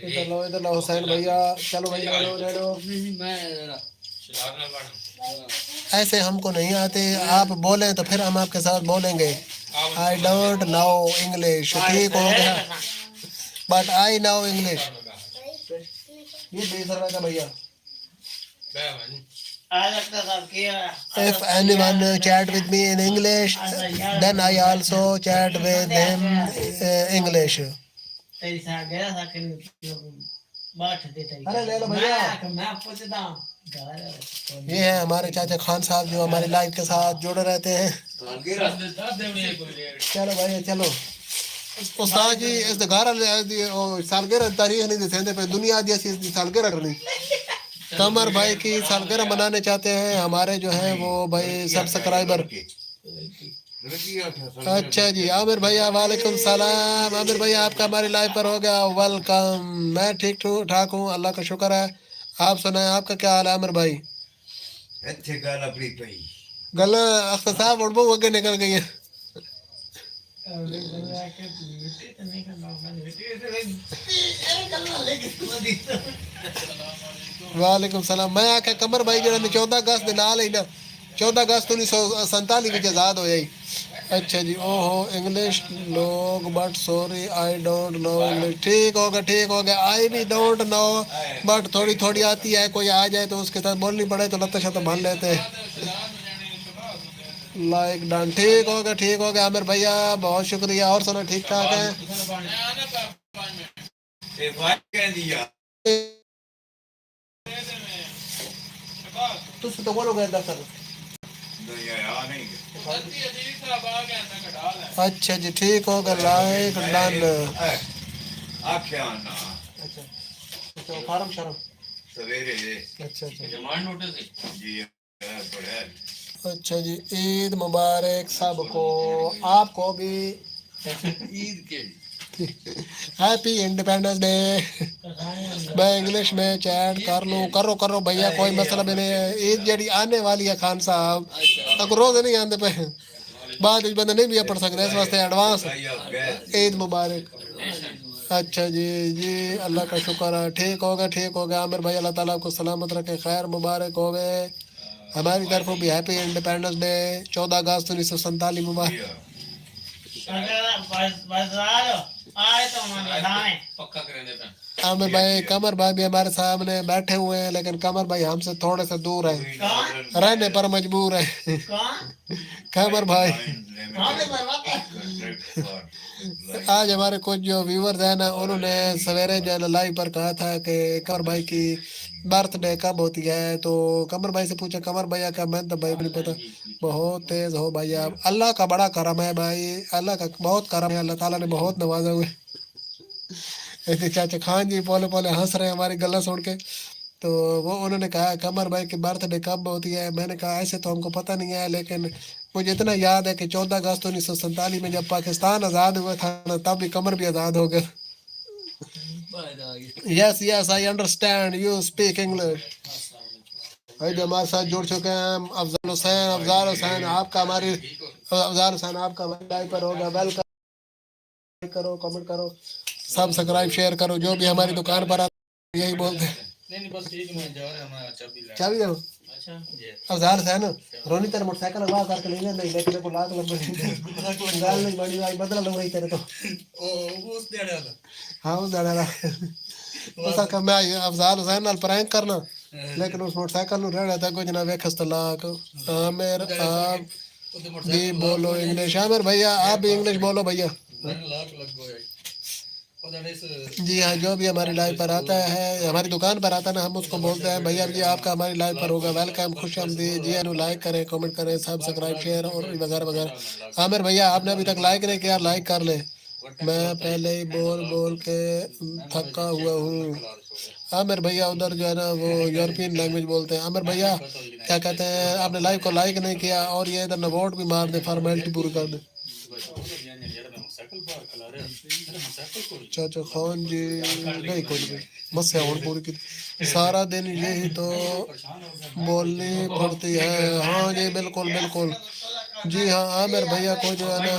इधर लो हुसैन भैया, चलो भैया ऐसे हमको नहीं आते, आप बोले तो फिर हम आपके साथ बोलेंगे। आई डोंट नो इंग्लिश, ठीक हो गया, बट आई नो इंग्लिश। ये 20 रुपए का भैया। If anyone chat with me in English, then I also chat with him English. अरे ले लो भैया। ये है हमारे चाचा खान साहब जो हमारे लाइव के साथ जुड़े रहते हैं। चलो भैया चलो। उस्ताद जी इस घर सालगिरह तारीख नहीं देते पे दुनिया दी इस सालगिरह नहीं। कमर भाई की सालगिरह मनाने चाहते हैं हमारे जो है वो भाई सब्सक्राइबर। अच्छा जी आमिर भैया वालेकुम सलाम। आमिर भैया आपका हमारी लाइव पर हो गया वेलकम। मैं ठीक ठाक हूँ अल्लाह का शुक्र है, आप सुनाए आपका क्या हाल है आमिर भाई? अच्छे गाल अपनी पई गल अख्तर साहब उड़बो वगे निकल गई है। वालेकुम सलाम। मैं आख्या कमर भाई जरा 14 अगस्त के नाल ही ना 14 अगस्त 1947 में आजाद हो जाई। अच्छा जी ओहो इंग्लिश लोग but sorry I don't know English. ठीक हो गया आई भी डोंट नो बट थोड़ी थोड़ी आती है, कोई आ जाए तो उसके साथ बोलनी पड़े तो लत्ता शत्ता भर लेते हैं। Like done. ठीक हो गया आमिर भैया बहुत शुक्रिया। और सुना ठीक ठाक है? तो बोलोगे दरअसल अच्छा जी ठीक हो गया लाइक डन। अच्छा फार्म शर्म सवेरे अच्छा डिमांड नोटिस जी अच्छा जी ईद मुबारक सबको, आपको भी ईद के हैप्पी इंडिपेंडेंस डे। मैं इंग्लिश में चैट कर लूँ करो भैया कोई मसला भी नहीं है। ईद जड़ी आने वाली है खान साहब तक रोज नहीं आते पे बाद बंदे नहीं भी पढ़ सकते, इस वास्ते एडवांस ईद मुबारक। अच्छा जी जी अल्लाह का शुक्र है। ठीक हो गया आमिर भाई अल्लाह ताला आपको सलामत रखे, खैर मुबारक हो गए। हमारी तरफ भी हैप्पी इंडिपेंडेंस डे 14 अगस्त 1947 मुबारक। बाजार आए तो मन लगाए पक्का करें देता आमिर भाई कमर भाई भी हमारे सामने बैठे हुए हैं, लेकिन कमर भाई हमसे थोड़े से दूर है, रहने पर मजबूर है। कौन कमर भाई कौन से बर्बाद आज हमारे कुछ जो व्यूवर्स हैं ना, उन्होंने सवेरे जो है ना लाइव पर कहा था कि कमर भाई की बर्थडे कब होती है, तो कमर भाई से पूछा, कमर भैया का मैं तो भाई नहीं पता। बहुत तेज हो भाई आप, अल्लाह का बड़ा करम है भाई, अल्लाह का बहुत करम है, अल्लाह ताला ने बहुत नवाजा हुए। ऐसे चाचा खान जी पोले पोले हंस रहे हैं हमारी गल्ला सुन के। तो वो उन्होंने कहा कमर भाई की बर्थडे कब होती है, मैंने कहा ऐसे तो हमको पता नहीं है, लेकिन मुझे इतना याद है कि 14 अगस्त 1947 में जब पाकिस्तान आज़ाद हुआ था ना, तब भी कमर भी आज़ाद हो गया। Yes yes I understand you speak English. भाई भी हमारे साथ जुड़ चुके हैं अफजाल हुसैन आपका हमारी अफजाल हुसैन आपका लाइव पर होगा, वेलकम करो, कमेंट करो, सब्सक्राइब शेयर करो, जो भी हमारी दुकान पर आते यही बोलते हैं। नहीं बस ठीक में जा रहे हमारा चाबी दो अच्छा अफजाल हुसैन रोनी तेरे मोटरसाइकिल अगवा करके ले नहीं, लेकिन को लाख लग गाल नहीं बड़ी भाई बदला लग रही तेरे तो ओ उस देने वाला हाँ उस दाड़ा उसका कम मैं अफजाल हुसैन नाल प्रैंक करना, लेकिन उस मोटरसाइकिल नु रह था कुछ ना वेखस तलाक। आमिर आप भी बोलो इंग्लिश, आमिर भैया आप भी इंग्लिश बोलो भैया। जी हाँ, जो भी हमारी लाइव पर आता है, हमारी दुकान पर आता है ना, हम उसको बोलते हैं भैया जी आपका हमारी लाइव पर होगा, वेलकम, खुश आमदीद जी। लाइक करें, कमेंट करें, सब्सक्राइब शेयर और वगैरह वगैरह। आमिर भैया आपने अभी तक लाइक नहीं किया, लाइक कर ले, मैं पहले ही बोल बोल के थका हुआ हूँ। आमिर भैया उधर जो है ना वो यूरोपियन लैंग्वेज बोलते हैं। आमिर भैया क्या कहते हैं, आपने लाइव को लाइक नहीं किया और ये इधर नोट भी मार दे, फॉर्मेलिटी पूरी कर दे। चाचा खान जी नहीं कुछ भी बस है और पूरी की सारा दिन यही तो बोलनी पड़ती है। हाँ जी बिल्कुल बिल्कुल जी हाँ। आमिर भैया को जो है ना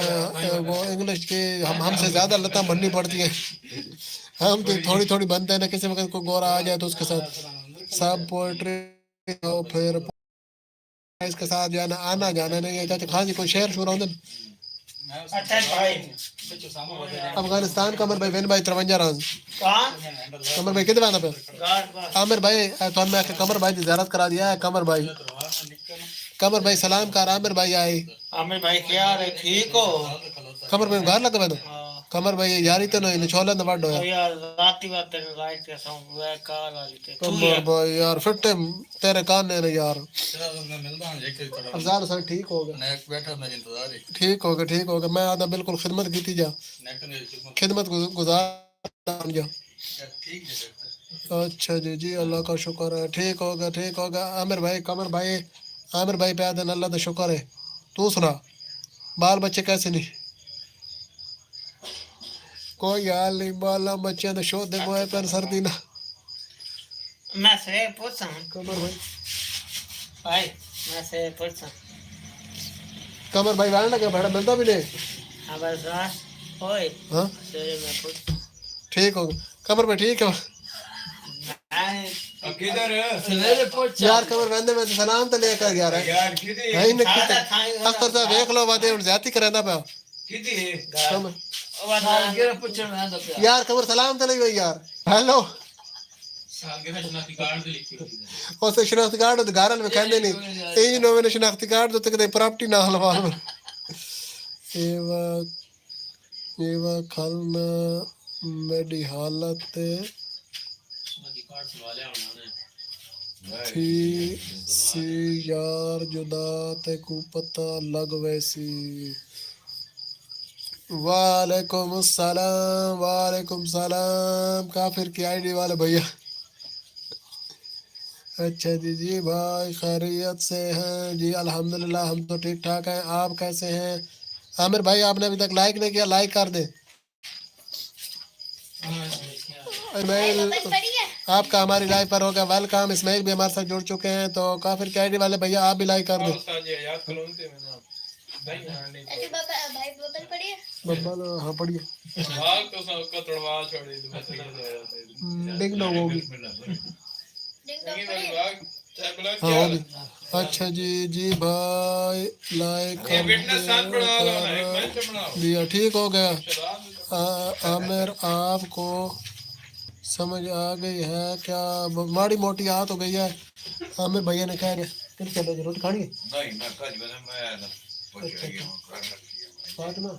वो इंग्लिश की हमसे ज़्यादा लता बननी पड़ती है, हम तो थोड़ी थोड़ी बनते हैं ना, किसी वक्त को गोरा आ जाए तो उसके साथ सब पोएट्री तो फिर इसके साथ जो है ना आना जाना नहीं है। चाचा खान जी कोई शेर शुरू होंगे अच्छा भाई अफगानिस्तान कमर भाई वेन भाई 53 रन कमर भाई कितने आना पे आमिर भाई तो मैं कमर भाई की ज़ियारत करा दिया है। कमर भाई सलाम कर, आमिर भाई आए। आमिर भाई क्या रे ठीक हो कमर भाई घर लगा मैंने कमर भाई यारी तो नहीं छोला न बड़ होया यार राती बात तेरे लाइट के साउंड वे कार वाली ते कमर भाई यार फिर तेरे कान ने यार मैं मिलता हूं एक अफजाल सर ठीक हो गया, नेक्स्ट बैठा मेरे इंतजार है। ठीक हो गया, ठीक हो गया। मैं आधा बिल्कुल खिदमत की थी जा खिदमत गुजार जा। ठीक है अच्छा जी जी अल्लाह का शुक्र है, ठीक हो गया, ठीक हो गया। आमिर भाई कमर भाई आमिर भाई पे आदन अल्लाह का शुक्र है। तू सुना बाल बच्चे कैसे नहीं? कोई हाल नहीं, बाल बच्चे तो शो दे मोए पर सर्दी ना। मैं से पूछा कमर भाई भाई मैं से पूछा कमर भाई वाला लगा भाड़ा मिलता भी नहीं। अब बस ओए हाँ से मैं पूछ ठीक हो गया कमर भाई, ठीक है किधर सवेरे पूछ यार। कमर बंदे में तो सलाम तो लेकर यार है यार किदी नहीं निकलता अख्तर साहब देख लो बातें और ज्यादा करना पे किदी कमर सालगिरह पूछना है तो यार कमर सलाम तो नहीं हुई यार। हेलो सालगिरह शनाख्ती कार्ड ते लिखी होती है और से शनाख्ती कार्ड तो गारल में कहते नहीं इन नोवे शनाख्ती कार्ड तो तक प्रॉपर्टी ना हलवाल में एवा खलना मेरी हालत कार्ड सवाल है उन्होंने थी सी यार जुदा ते को पता लग वैसी। वालेकुम सलाम, वालेकुम सलाम। काफिर की आईडी वाले भैया। अच्छा जी जी भाई खैरियत से हैं जी अल्हम्दुलिल्लाह, हम तो ठीक ठाक हैं। आप कैसे हैं? आमिर भाई आपने अभी तक लाइक नहीं किया, लाइक कर दे। इस्माइल आपका हमारी लाइव पर होगा, वेलकम। इस्माइल भी हमारे साथ जुड़ चुके हैं, तो काफिर की आईडी वाले भैया आप भी लाइक कर दो। बब्बा हाँ पढ़िए डिंग डोंग होगी हाँ होगी। अच्छा जी जी भाई लाइक ये फिटनेस साथ बढ़ा लो ना, एक बेंच बनाओ। दिया, ठीक हो गया। शराब आमिर आपको समझ आ गई है क्या? माड़ी मोटी आ तो गई है। आमिर भैया ने कह दिया फिर चलो जी, रोटी खानी है। नहीं मैं कल बता मैं ना पूछ अच्छा, रही अच्छा। हूँ खाना किया फातिमा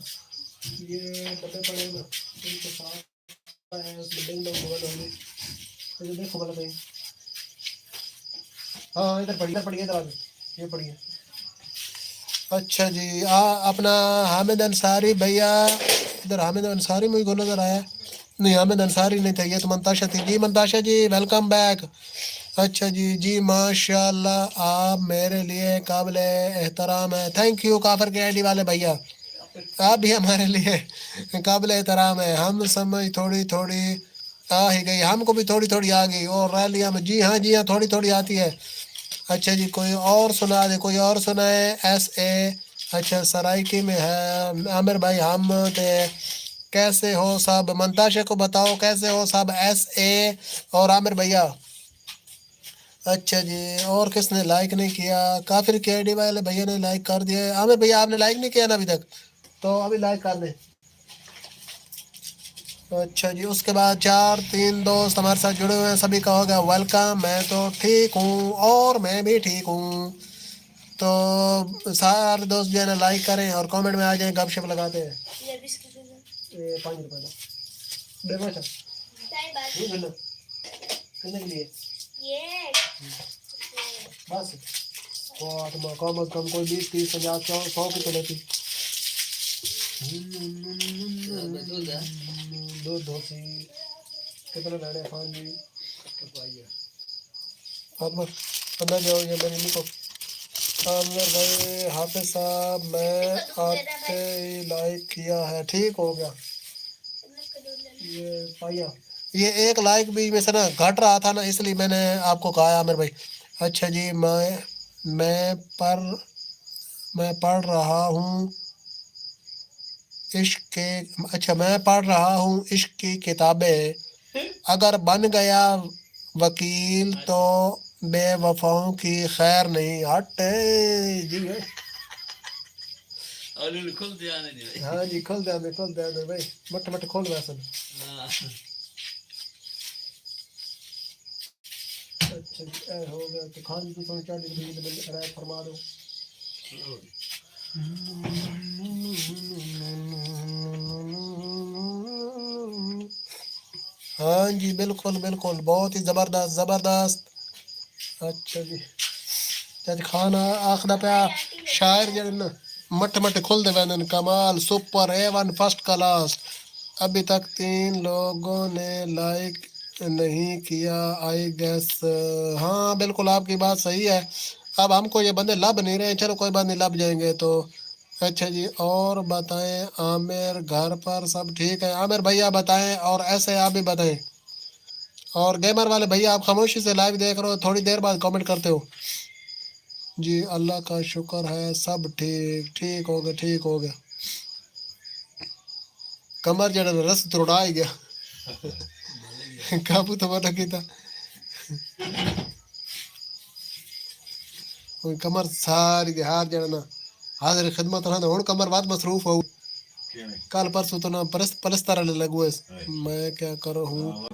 ये पता पड़ेगा इनके साथ है उस बिल्डिंग में मोबाइल होंगे तो ये देखो वाला कहीं। हाँ इधर पढ़िए इधर आगे ये पढ़िए। अच्छा जी अपना हामिद अंसारी भैया इधर, हामिद अंसारी मुझे को नजर आया नहीं, हामिद अंसारी नहीं था, ये तो मंताशा थी जी। मंताशा जी वेलकम बैक। अच्छा जी जी माशाल्लाह आप मेरे लिए काबिल एहतराम है, थैंक यू काफर के आईडी वाले भैया, आप भी हमारे लिए काबिल एहतराम है। हम समझ थोड़ी थोड़ी आ ही गई, हमको भी थोड़ी थोड़ी आ गई और रैलिया में जी हाँ थोड़ी थोड़ी आती है। अच्छा जी कोई और सुना दे, कोई और सुनाए। एस ए अच्छा सराइकी में है आमिर भाई, हम ते कैसे हो सब? मंताशा को बताओ कैसे हो सब। एस ए और आमिर भैया। अच्छा जी और किसने लाइक नहीं किया? काफिर के आईडी वाले भैया ने लाइक कर दिया। आमिर भैया आपने लाइक नहीं किया ना अभी तक, तो अभी लाइक कर दें। अच्छा जी उसके बाद 4-3 दोस्त हमारे साथ जुड़े हुए हैं, सभी का होगा वेलकम। मैं तो ठीक हूँ और मैं भी ठीक हूँ, तो सारे दोस्त जो है ना लाइक करें और कमेंट में आ जाएं, गपशप लगाते हैं। ये 5 रुपए का देखो। अच्छा ये बिल्लो कितने के लिए बस तो कम अज कम कोई 20-30-50-100 की तो लेती। दूध धोती कितना लेने खान जी फातिमा अंदर जाओ, ये मेरी निको आमिर भाई हाफिज साहब मैं आते ही लाइक किया है, ठीक हो गया। ये पाया ये एक लाइक बीच में से ना घट रहा था ना, इसलिए मैंने आपको कहा आमिर भाई। अच्छा जी मैं पढ़ रहा हूँ इश्क के, अच्छा मैं पढ़ रहा हूँ इश्क की किताबें, अगर बन गया वकील तो बेवफाओं की खैर नहीं। हटे जी खुल दिया नहीं हाँ जी खोल दे भाई, मट मट खोल वैसे। अच्छा जी हो गया तो खान की थोड़ी चाली राय फरमा दो। हाँ जी बिल्कुल बिल्कुल बहुत ही जबरदस्त जबरदस्त। अच्छा जी जज खाना आखदा पे शायर जड़े ना मट मट खुल दे वैन कमाल सुपर A1 फर्स्ट क्लास। अभी तक 3 लोगों ने लाइक नहीं किया आई गेस। हाँ बिल्कुल आपकी बात सही है, अब हमको ये बंदे लब नहीं रहे, चलो कोई बात नहीं लब जाएंगे तो। अच्छा जी और बताएं आमिर घर पर सब ठीक है? आमिर भैया बताएं और ऐसे आप भी बताएं। और गेमर वाले भैया आप खामोशी से लाइव देख रहे हो, थोड़ी देर बाद कमेंट करते हो जी। अल्लाह का शुक्र है सब ठीक ठीक हो गया ठीक हो गया। कमर जड़ा रस तोड़ा ही गया काबू तो बना की था कमर सारी हार जड़ा ना हाजिर खिदमत रहा हूँ कमर बात मसरूफ हो कल परसों तो ना पलस्तर लगू है। मैं क्या करूँ हूँ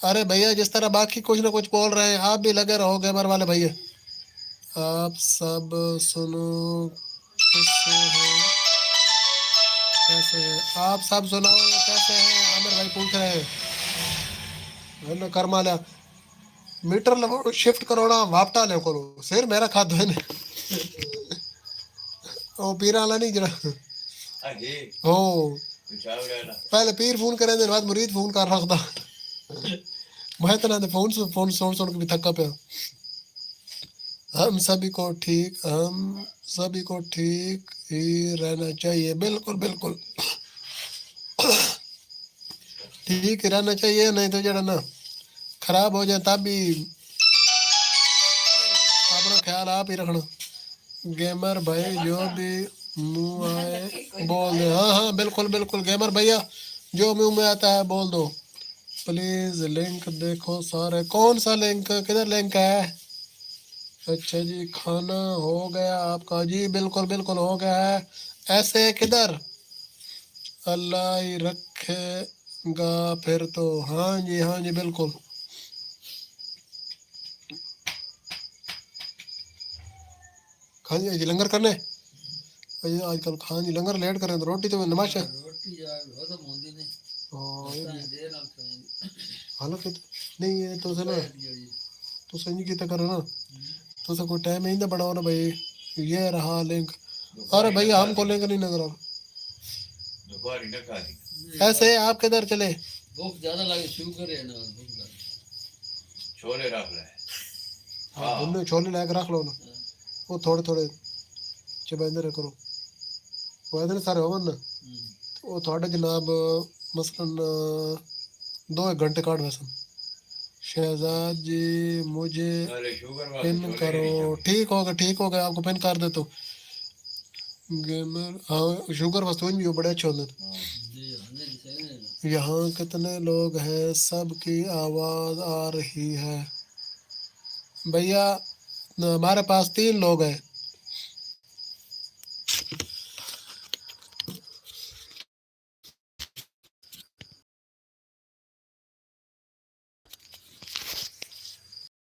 अरे भैया जिस तरह बाकी कुछ ना कुछ बोल रहे हैं आप भी लगे रहो गेमर वाले भैया। आप सब सुनो कैसे हैं आप सब सुनाओ कैसे हैं? आमिर भाई पूछ रहे हैं है ना कर माला मीटर लगो शिफ्ट करोना वापटा ले करो सिर मेरा खाद है ओ पीर वाला नहीं जरा हो पहले पीर फोन करे दिन बाद मुरीद फोन कर रखता मैं तो ना फोन सुन सुन के भी थका पे। हम सभी को ठीक ही रहना चाहिए, बिल्कुल बिल्कुल ठीक ही रहना चाहिए, नहीं तो जरा ना खराब हो जाए तब भी अपना ख्याल आप ही रखना। गेमर भाई जो भी मुंह आए बोल दे। हाँ हाँ बिल्कुल बिल्कुल गेमर भैया जो मुंह में आता है बोल दो प्लीज। लिंक देखो सारे, कौन सा लिंक किधर लिंक है? अच्छा जी, खाना हो गया आपका? जी बिल्कुल बिल्कुल हो गया है। ऐसे किधर? अल्लाह ही रखेगा फिर तो। हाँ जी बिल्कुल। खान जी लंगर करने भाई आजकल। खान जी लंगर लेट करें तो रोटी तो नमाज है। हाँ, ये भी। हालांकि नहीं है तो से ना, तो संजी की करो ना, तो से कोई टाइम ही ना बढ़ाओ ना भाई। ये रहा लिंक। अरे भैया हमको लिंक नहीं नजर आ रहा। दोपहर न खा दी। ऐसे आप किधर चले? भूख ज्यादा लगे शुगर है ना भूख लगे। छोले रख ले। हाँ भुन्ने छोले लाके रख लो ना, वो थोड़े थोड़े चबेंदे करो। वो इतने सारे होवन ना, वो थोड़े जनाब मसलन 2 एक घंटे काट वैसे। शहजाद जी मुझे अरे शुगर वाले पिन छोले करो। नहीं ठीक हो गया, आपको पिन कर दे तो। गेमर हाँ, शुगर वस्तु भी वो बड़े अच्छे होते हैं। जी हमें सही नहीं ना। यहाँ कितने लोग हैं? सबकी आवाज आ रही है भैया। हमारे पास 3 लोग हैं।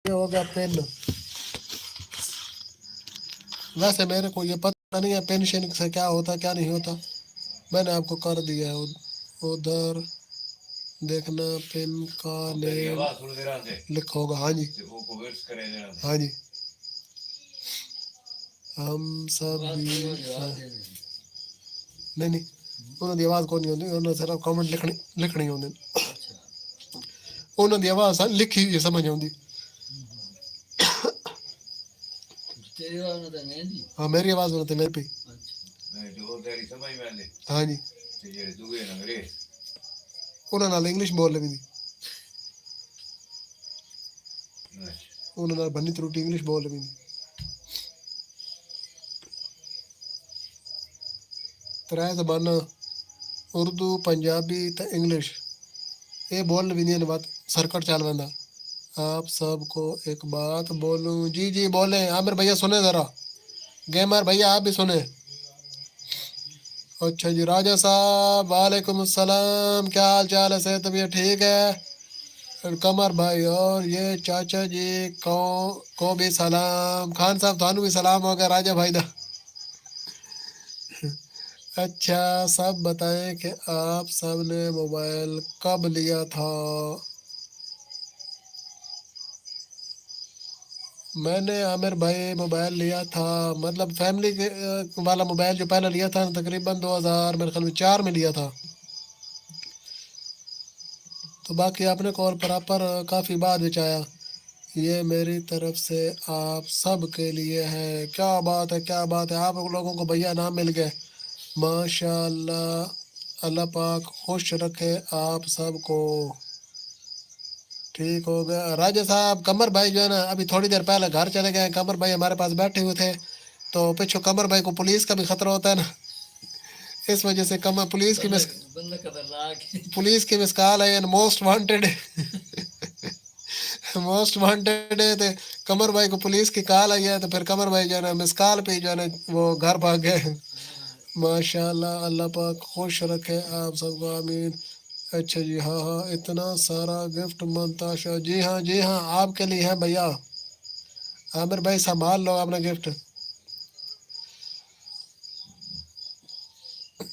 ये हो गया पिन। वैसे मेरे को ये पता नहीं है पेंशन से क्या होता क्या नहीं होता। मैंने आपको कर दिया है उधर देखना। पिन का तेरी नेम आवाज सुन दे रहा थे। लिखा होगा। हाँ जी वो को वेट करे दे रहा हाँ जी। हम सब बात भी नहीं हो जवाब हाँ। देने। नहीं उन्हों की आवाज़ को नहीं होती, उन्होंने सिर्फ कमेंट लिखनी होंगे। अच्छा उन्हों की आवाज़ लिखी हुई समझ आती। तेरी बात में तो नहीं दी। हाँ मेरी आवाज़ होती मेरे पे। अच्छा नहीं जो तेरी समझ में आले हाँ जी। ते जे दुए ना अंग्रेज उन्होंने नाल इंग्लिश बोल लेनी। अच्छा उन्होंने बनी त्रुटि इंग्लिश बोल लेनी। त्रै जबाना उर्दू पंजाबी ते इंग्लिश ये बोल भी नहीं बात सरकट चाल बंदा। आप सबको एक बात बोलूं? जी जी बोले आमिर भैया सुने जरा। गेमर भैया आप भी सुने। अच्छा जी राजा साहब वालेकुम अस्सलाम, क्या हाल चाल है? सेहत तबीयत ठीक है? और कमर भाई और ये चाचा जी को भी सलाम। खान साहब थानू भी सलाम हो गया राजा भाई दा। अच्छा सब बताएं कि आप सब ने मोबाइल कब लिया था? मैंने आमिर भाई मोबाइल लिया था, मतलब फैमिली के वाला मोबाइल जो पहले लिया था तकरीबन 2000 मेरे ख्याल में 4 में लिया था। तो बाकी आपने कॉल पर काफ़ी बाद में आया। ये मेरी तरफ से आप सब के लिए है। क्या बात है क्या बात है, आप लोगों को भैया नाम मिल गए माशाल्लाह। अल्लाह पाक खुश रखे आप सबको। ठीक हो गया राजा साहब। कमर भाई जो है ना अभी थोड़ी देर पहले घर चले गए। कमर भाई हमारे पास बैठे हुए थे, तो पीछे कमर भाई को पुलिस का भी खतरा होता है ना, इस वजह से कमर बंदा खतरनाक है। पुलिस की मिस कॉल है मोस्ट वांटेड मोस्ट वांटेड है। तो कमर भाई को पुलिस की कॉल आई है, तो फिर कमर भाई जो है ना मिस कॉल पे जो है ना वो घर भाग गए। माशाल्लाह अल्लाह पाक खुश रखे आप सबको आमीन। अच्छा जी हाँ इतना सारा गिफ्ट मंताशा। जी हाँ आपके लिए है भैया। आमिर भाई संभाल लो अपना गिफ्ट।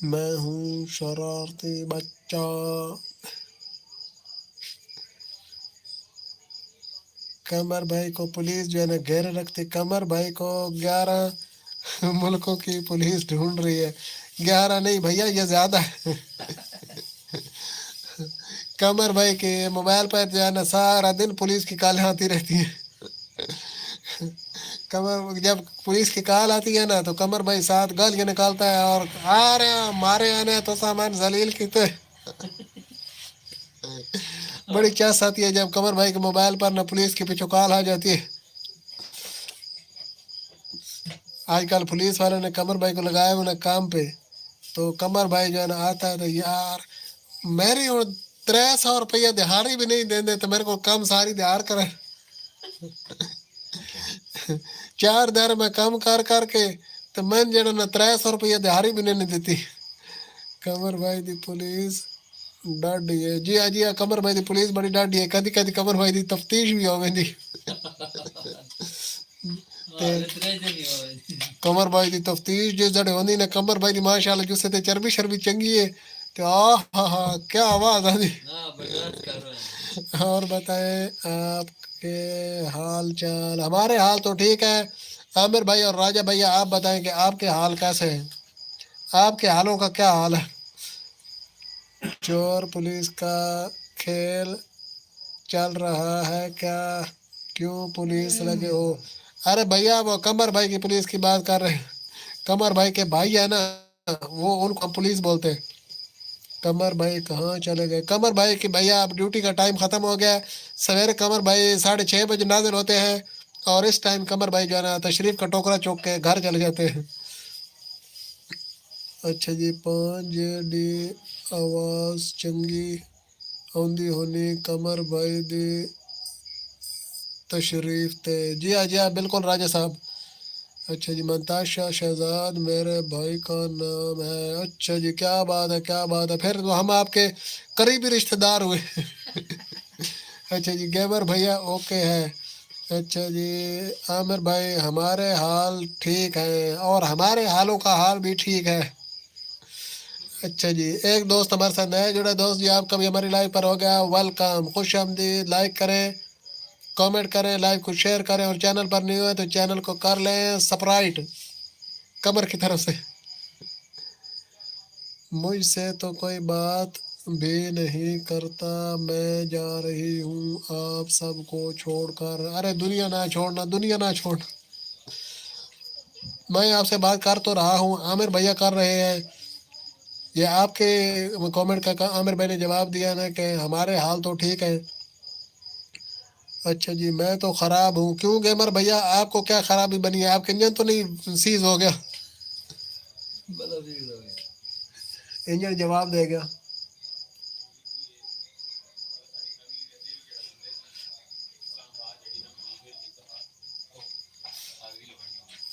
मैं हूँ शरारती बच्चा। कमर भाई को पुलिस जो है ना घेरे रखती। कमर भाई को 11 मुल्कों की पुलिस ढूंढ रही है। 11 नहीं भैया ये ज्यादा है। कमर भाई के मोबाइल पर जो है ना सारा दिन पुलिस की कॉल आती रहती है। कमर जब पुलिस की कॉल आती है ना तो कमर भाई साथ गालियां निकालता है और आ रहे हैं मारे आने तो सामान जलील की तो बड़ी चस आती है जब कमर भाई के मोबाइल पर ना पुलिस की पीछे कॉल आ जाती है। आजकल पुलिस वालों ने कमर भाई को लगाया हुआ ना काम पे, तो कमर भाई जो है ना आता है तो यार मेरी 300 रुपया दिहाड़ी भी नहीं देंगे तो मेरे को कम सारी दिहाड़ करे। 4 दिन में काम कर करके तो मैं जड़ा ना 300 रुपया दिहाड़ी भी नहीं देती। कमर भाई दी पुलिस डाडी है जी। हाँ जी हाँ, कमर भाई दी पुलिस बड़ी डाडी है। कदी कदी कमर भाई दी तफ्तीश भी होवेंदी। हाँ इतने नहीं हो कमर भाई दी तफ्तीश जो जड़े होंदी ना कमर भाई दी माशाल्लाह जिससे ते चर्बी शर्बी चंगी है। तो हा हा क्या आवाज आती। ना बर्दाश्त कर रहे हैं। और बताएं आपके हाल चाल। हमारे हाल तो ठीक है। आमिर भाई और राजा भैया आप बताएं कि आपके हाल कैसे हैं। आपके हालों का क्या हाल है। चोर पुलिस का खेल चल रहा है क्या। क्यों पुलिस लगे हो। अरे भैया वो कमर भाई की पुलिस की बात कर रहे हैं। कमर भाई के भाई है ना वो उनको हम पुलिस बोलते हैं। कमर भाई कहाँ चले गए। कमर भाई की भैया अब ड्यूटी का टाइम ख़त्म हो गया है। सवेरे कमर भाई 6:30 बजे नाजिल होते हैं और इस टाइम कमर भाई जो है ना तशरीफ का टोकरा चौक के घर चले जाते हैं। अच्छा जी 5 डी आवाज़ चंगी आउंदी होनी कमर भाई दी तशरीफ थे। जी हाँ जी हाँ बिल्कुल राजा साहब। अच्छा जी मंताशा शहजाद मेरे भाई का नाम है। अच्छा जी क्या बात है क्या बात है। फिर तो हम आपके करीबी रिश्तेदार हुए। अच्छा जी गेमर भैया ओके है। अच्छा जी आमिर भाई हमारे हाल ठीक है और हमारे हालों का हाल भी ठीक है। अच्छा जी एक दोस्त हमारे साथ नया जुड़ा दोस्त जी आपका भी हमारी लाइव पर हो गया वेलकम खुश आमदीद। लाइक करें कमेंट करें लाइव को शेयर करें और चैनल पर नहीं हुए तो चैनल को कर लें सब्सक्राइब कमर की तरफ से। मुझसे तो कोई बात भी नहीं करता मैं जा रही हूँ आप सबको छोड़कर। अरे दुनिया ना छोड़ना दुनिया ना छोड़ना। मैं आपसे बात कर तो रहा हूँ आमिर भैया कर रहे हैं। ये आपके कमेंट का आमिर भाई ने जवाब दिया ना कि हमारे हाल तो ठीक है। अच्छा जी मैं तो ख़राब हूँ। क्यों गेमर भैया आपको क्या खराबी बनी है। आपके इंजन तो नहीं सीज हो गया। बड़ा फील हो गया। इंजन जवाब दे गया।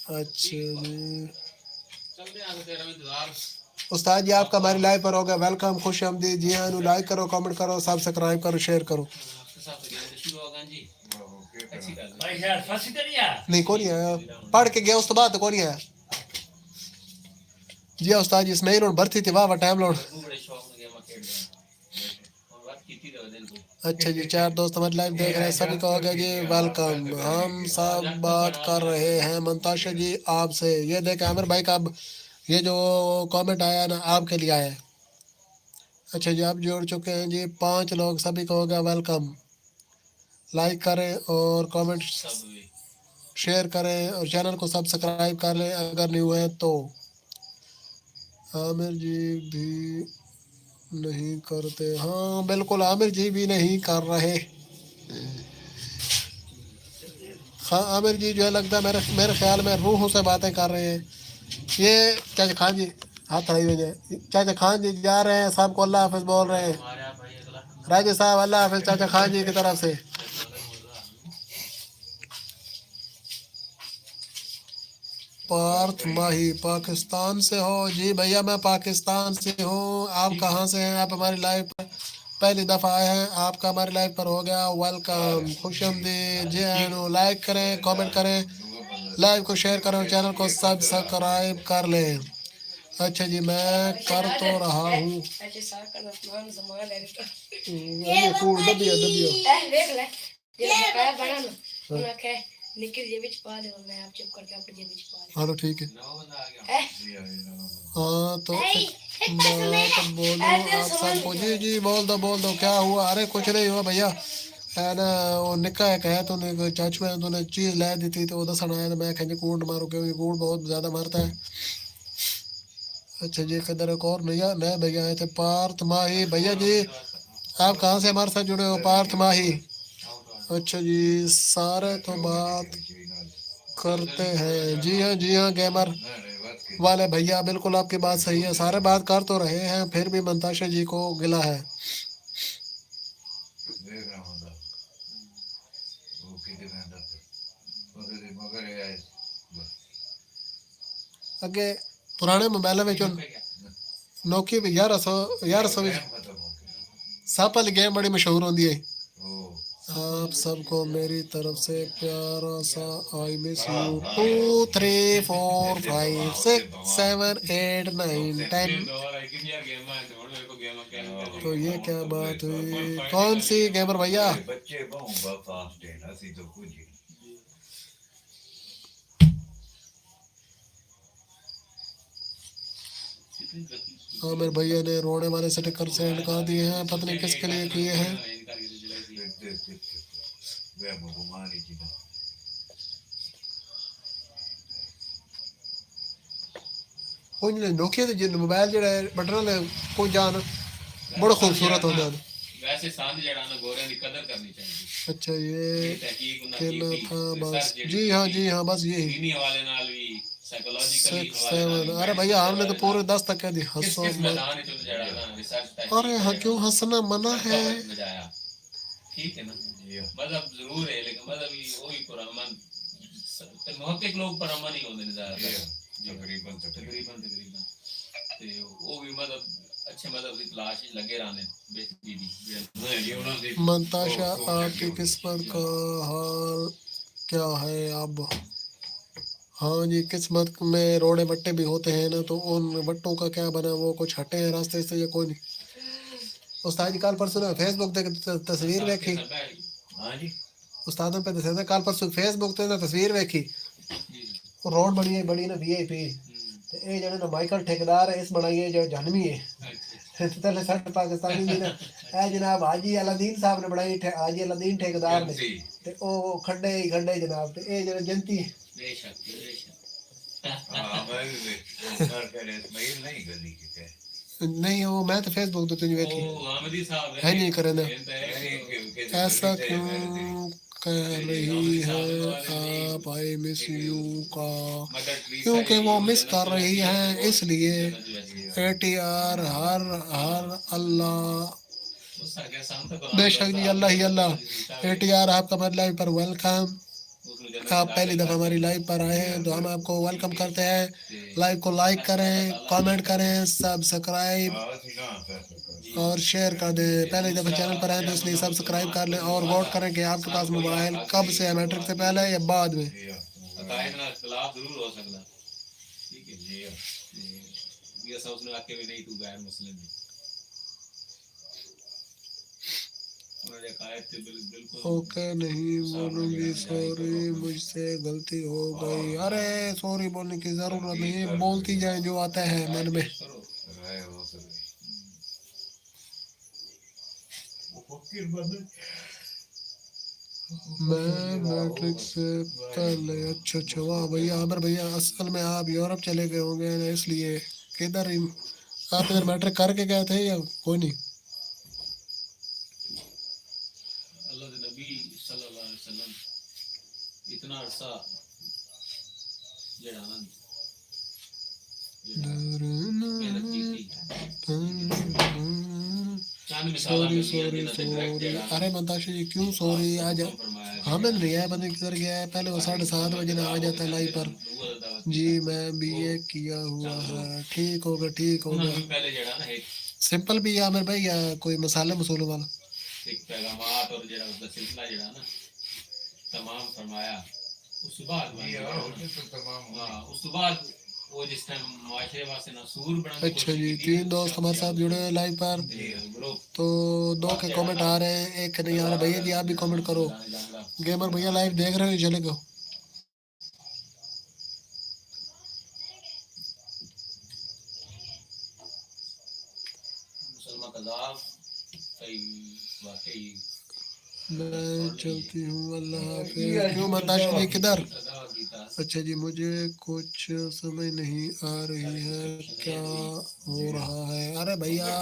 अच्छा जी चलते हैं तेरा इंतजार। उस्ताद जी आपका हमारी लाइव पर होगा वेलकम खुश आमदीद। जी हाँ लाइक करो कमेंट करो सब्सक्राइब करो शेयर करो। भाई यार फंसी तो नहीं आ नहीं कौन नहीं आया पढ़ के गया उस तो बाद तो कौन नहीं आया। जी हाँ उस्ताद जी इसमें रोड भरती थी वाह वाह टाइम लोड। अच्छा जी 4 दोस्त हमारी लाइव देख रहे हैं सभी को हो गया जी वेलकम। हम सब बात कर रहे हैं मंताशा जी आपसे। ये देखें आमिर भाई का अब ये जो कमेंट आया ना आपके लिए आया है। अच्छा जी आप जोड़ चुके हैं जी 5 लोग सभी को हो गया वेलकम। लाइक करें और कमेंट शेयर करें और चैनल को सब्सक्राइब कर लें अगर नहीं हुए तो। आमिर जी भी नहीं करते। हाँ बिल्कुल आमिर जी भी नहीं कर रहे। हाँ आमिर जी जो है लगता है मेरे मेरे ख्याल में रूहों से बातें कर रहे हैं। ये चाचा खान जी हाथ खड़ाई हुई है। चाचा खान जी जा रहे हैं सबको अल्लाह हाफिज बोल रहे हैं। राजा साहब अल्लाह हाफिज चाचा खान जी की तरफ से। पार्थ माही पाकिस्तान से हो। जी भैया मैं पाकिस्तान से हूँ। आप कहाँ से हैं। आप हमारी लाइव पर पहली दफ़ा आए हैं आपका हमारी लाइव पर हो गया वेलकम खुश आमदीद। जी हाँ लाइक करें कमेंट करें लाइव को शेयर करें और चैनल को सब्सक्राइब कर लें। अच्छा जी मैं कर तो रहा हूँ। ऐसे सार का नाम संभाल ले तो ये फूल दबिया दबिया देख ले ये बकाया बना ना मैं कह निकल जे बीच पा ले मैं आप चुप करके अपने जे बीच पा ले। हेलो ठीक है। है हाँ तो बात बोलो आप सबको। जी जी बोल दो क्या हुआ। अरे कुछ नहीं हुआ भैया है ना वो निक्का है कहा तूने चाचू है तूने चीज़ ला दी थी तो दसन आया तो मैं कहेंगे कूट मारो क्योंकि कूट बहुत ज़्यादा मारता है। अच्छा जी किधर एक और नया नए भैया आए थे पार्थ माही भैया जी आप कहाँ से हमारे साथ जुड़े हो पार्थ माही। अच्छा जी सारे तो बात करते हैं। जी हाँ गेमर वाले भैया बिल्कुल आपकी बात सही है सारे बात कर तो रहे हैं फिर भी मंताशा जी को गिला है। देख रहा हूँ वो कितने अंदर ਉਹਦੇ ਮਗਰ ਹੈ ਅੱਗੇ ਪੁਰਾਣੇ ਮੋਬਾਈਲਾਂ ਵਿੱਚ ਨੋਕੀ ਵੀ 1100 ਵਿੱਚ ਖਤਮ ਹੋ ਗਿਆ ਸੱਪ ਵਾਲੀ ਗੇਮ ਬੜੀ ਮਸ਼ਹੂਰ ਹੁੰਦੀ ਹੈ। ਉਹ आप सबको मेरी तरफ से प्यारा सा आई मिस यू 2 3 4 5 6 7 8 9 10। तो ये क्या बात हुई? कौन सी गेमर भैया? ਬੱਚੇ ਬਹੁਤ ਫਾਸਟ ਹੈ ਅਸੀਂ ਤਾਂ ਕੁਝ ਨਹੀਂ आमिर भैया ने रोने वाले स्टिकर सेंड कर दिए हैं, पता नहीं किसके लिए किए हैं। ਵੇ ਬਿਮਾਰੀ ਜੀ ਦਾ ਉਹ ਜਿਹੜੇ ਨੋਕੀਆ ਦੇ ਜਿਹੜੇ ਮੋਬਾਈਲ ਜਿਹੜਾ ਬਟਨ ਵਾਲੇ ਕੋਈ ਜਾਨ ਬੜਾ खूबसूरत ਹੁੰਦੇ ਹਨ। वैसे सांझ जड़ा ना गोरियां दी कदर करनी चाहिए। अच्छा ये तहकीक उन्हां कहना कीती, था बस। रिसर्च जी हाँ बस यही दीनी हवाले नाल भी साइकोलॉजिकली 6 7। अरे भैया हमने तो पूरे 10 तक कह दी। किस हंसो किस मत। मैदान में जड़ा ना रिसर्च अरे हाँ क्यों हंसना मना है? बजाया ठीक है ना। मतलब जरूर है लेकिन मतलब ही वही पुरअमन ते मुहक्किक लोग पुरअमन ही होंदे ने ज्यादातर तकरीबन ते वो भी मतलब अच्छे मतलब की तलाश में लगे रहने बेहतरीन मंताशा आपकी किस्मत का हाल क्या है अब? हाँ जी किस्मत में रोड़े बट्टे भी होते हैं ना, तो उन बट्टों का क्या बना? वो कुछ हटे हैं रास्ते से या कोई नहीं? उस्ताद जी कल परसों फेसबुक ते तस्वीर वेखी। हाँ जी उस्तादों पे दसे कल परसों फेसबुक ते तस्वीर वेखी। रोड बनी है बड़ी ना VIP ते ये जने ना माइकल ठेकेदार है इस बनाई है जो जहनवी है तले सट पाकिस्तानी जी ने ए जनाब हाजी अलादीन साहब ने बनाई हाजी अलादीन ठेकेदार ने ते ओ खड्डे ही खड्डे जनाब ते ए जने जनती बेशक हाँ मैं भी कर करे इस्माइल नहीं गली के कह नहीं वो मैं तो फेसबुक तो तुझे वेखी ओ आमदी साहब है नहीं करे ना। नहीं ऐसा क्यों कह रही है आप आई मिस यू का? क्योंकि वो मिस कर रही है इसलिए। ATR हर हर अल्लाह बेशक जी अल्लाह ही अल्लाह। ATR आपका हमारी लाइव पर वेलकम। आप पहली दफ़ा हमारी लाइव पर आए हैं तो हम आपको वेलकम करते हैं। लाइव को लाइक करें, कमेंट करें, सब्सक्राइब और शेयर कर दें। पहली दफ़ा चैनल पर आए तो इसलिए सब्सक्राइब कर लें और वोट करें कि आपके पास मोबाइल कब से है, मैट्रिक से पहले या बाद में। अकायद ना इख्तिलाफ जरूर हो सकता ठीक है जी ये सब उसने आके भी नहीं तू गैर मुस्लिम है और अकायद से बिल्कुल ओके नहीं बोलूंगी सॉरी मुझसे गलती हो गई। अरे सॉरी बोलने की ज़रूरत नहीं है, बोलती जाए जो आता है मन में। मैं मैट्रिक से पहले अच्छा वाह भैया आमिर भैया असल में आप यूरोप चले गए होंगे ना इसलिए। किधर आप इधर मैट्रिक करके गए थे या कोई नहीं? अल्लाह के नबी सल्लल्लाहु अलैहि वसल्लम इतना अरसा जड़ा ना मेहनत की चांद सॉरी सॉरी सॉरी। अरे मंताशा जी क्यों सॉरी? आ जा हमें नहीं है बंदे किधर गया है। पहले वो 7:30 बजे ना आ जाता है लाइव पर। जी मैं BA किया हुआ है। ठीक होगा पहले जड़ा ना एक सिंपल भी आमिर भाई या कोई मसाले मसूलों वाला? एक पैगामात और जड़ा उसका सिलसिला जड़ा ना तमाम फरमाया उस बाद उस बाद वो जिस टाइम मुआशरे वास्ते नसूर बनाने अच्छा जी 3 दोस्त हमारे साथ जुड़े हैं लाइव पर तो 2 के कमेंट आ रहे हैं, एक नहीं आ रहा। भैया जी आप भी कमेंट करो। गेमर भैया लाइव देख रहे हो चले गो। मुसलमान कज़ाब कई वाकई मैं चलती हूँ अल्लाह हाफिज़। क्यों मंताशा जी किधर? अच्छा जी मुझे कुछ समझ नहीं आ रही है क्या हो रहा है। अरे भैया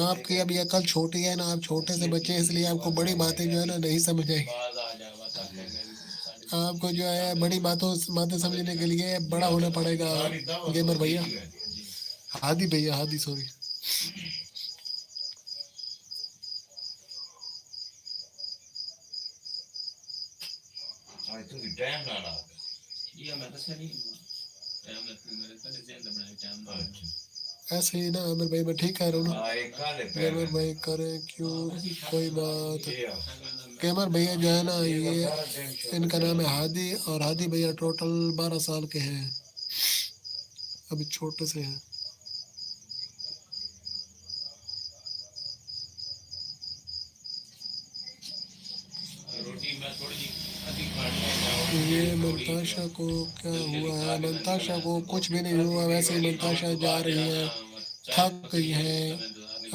आपकी अभी अकल छोटी है ना, आप छोटे से बच्चे इसलिए आपको बड़ी बातें जो है ना नहीं समझ आई। आपको जो है बड़ी बातें समझने के लिए बड़ा होना पड़ेगा गेमर भैया। हादी भैया हादी सॉरी। आज तो टाइम ना रहा ये मैं दस नहीं टाइम लगता मेरे पहले से अंदर बनाए टाइम अच्छा ऐसे ही ना आमिर भाई, मैं ठीक कह रहा हूँ ना। हाँ एक काले गेमर भाई करें क्यों, कोई बात। ये गेमर भैया जो है ना, ये सारा टेंशन इनका नाम है हादी, और हादी भैया टोटल 12 साल के हैं, अभी छोटे से हैं। रोटी में थोड़ी सी अधिक खानी ये है मंताशा को क्या हुआ है? मंताशा को कुछ भी नहीं हुआ, वैसे ही मंताशा जा रही है, थक गई है।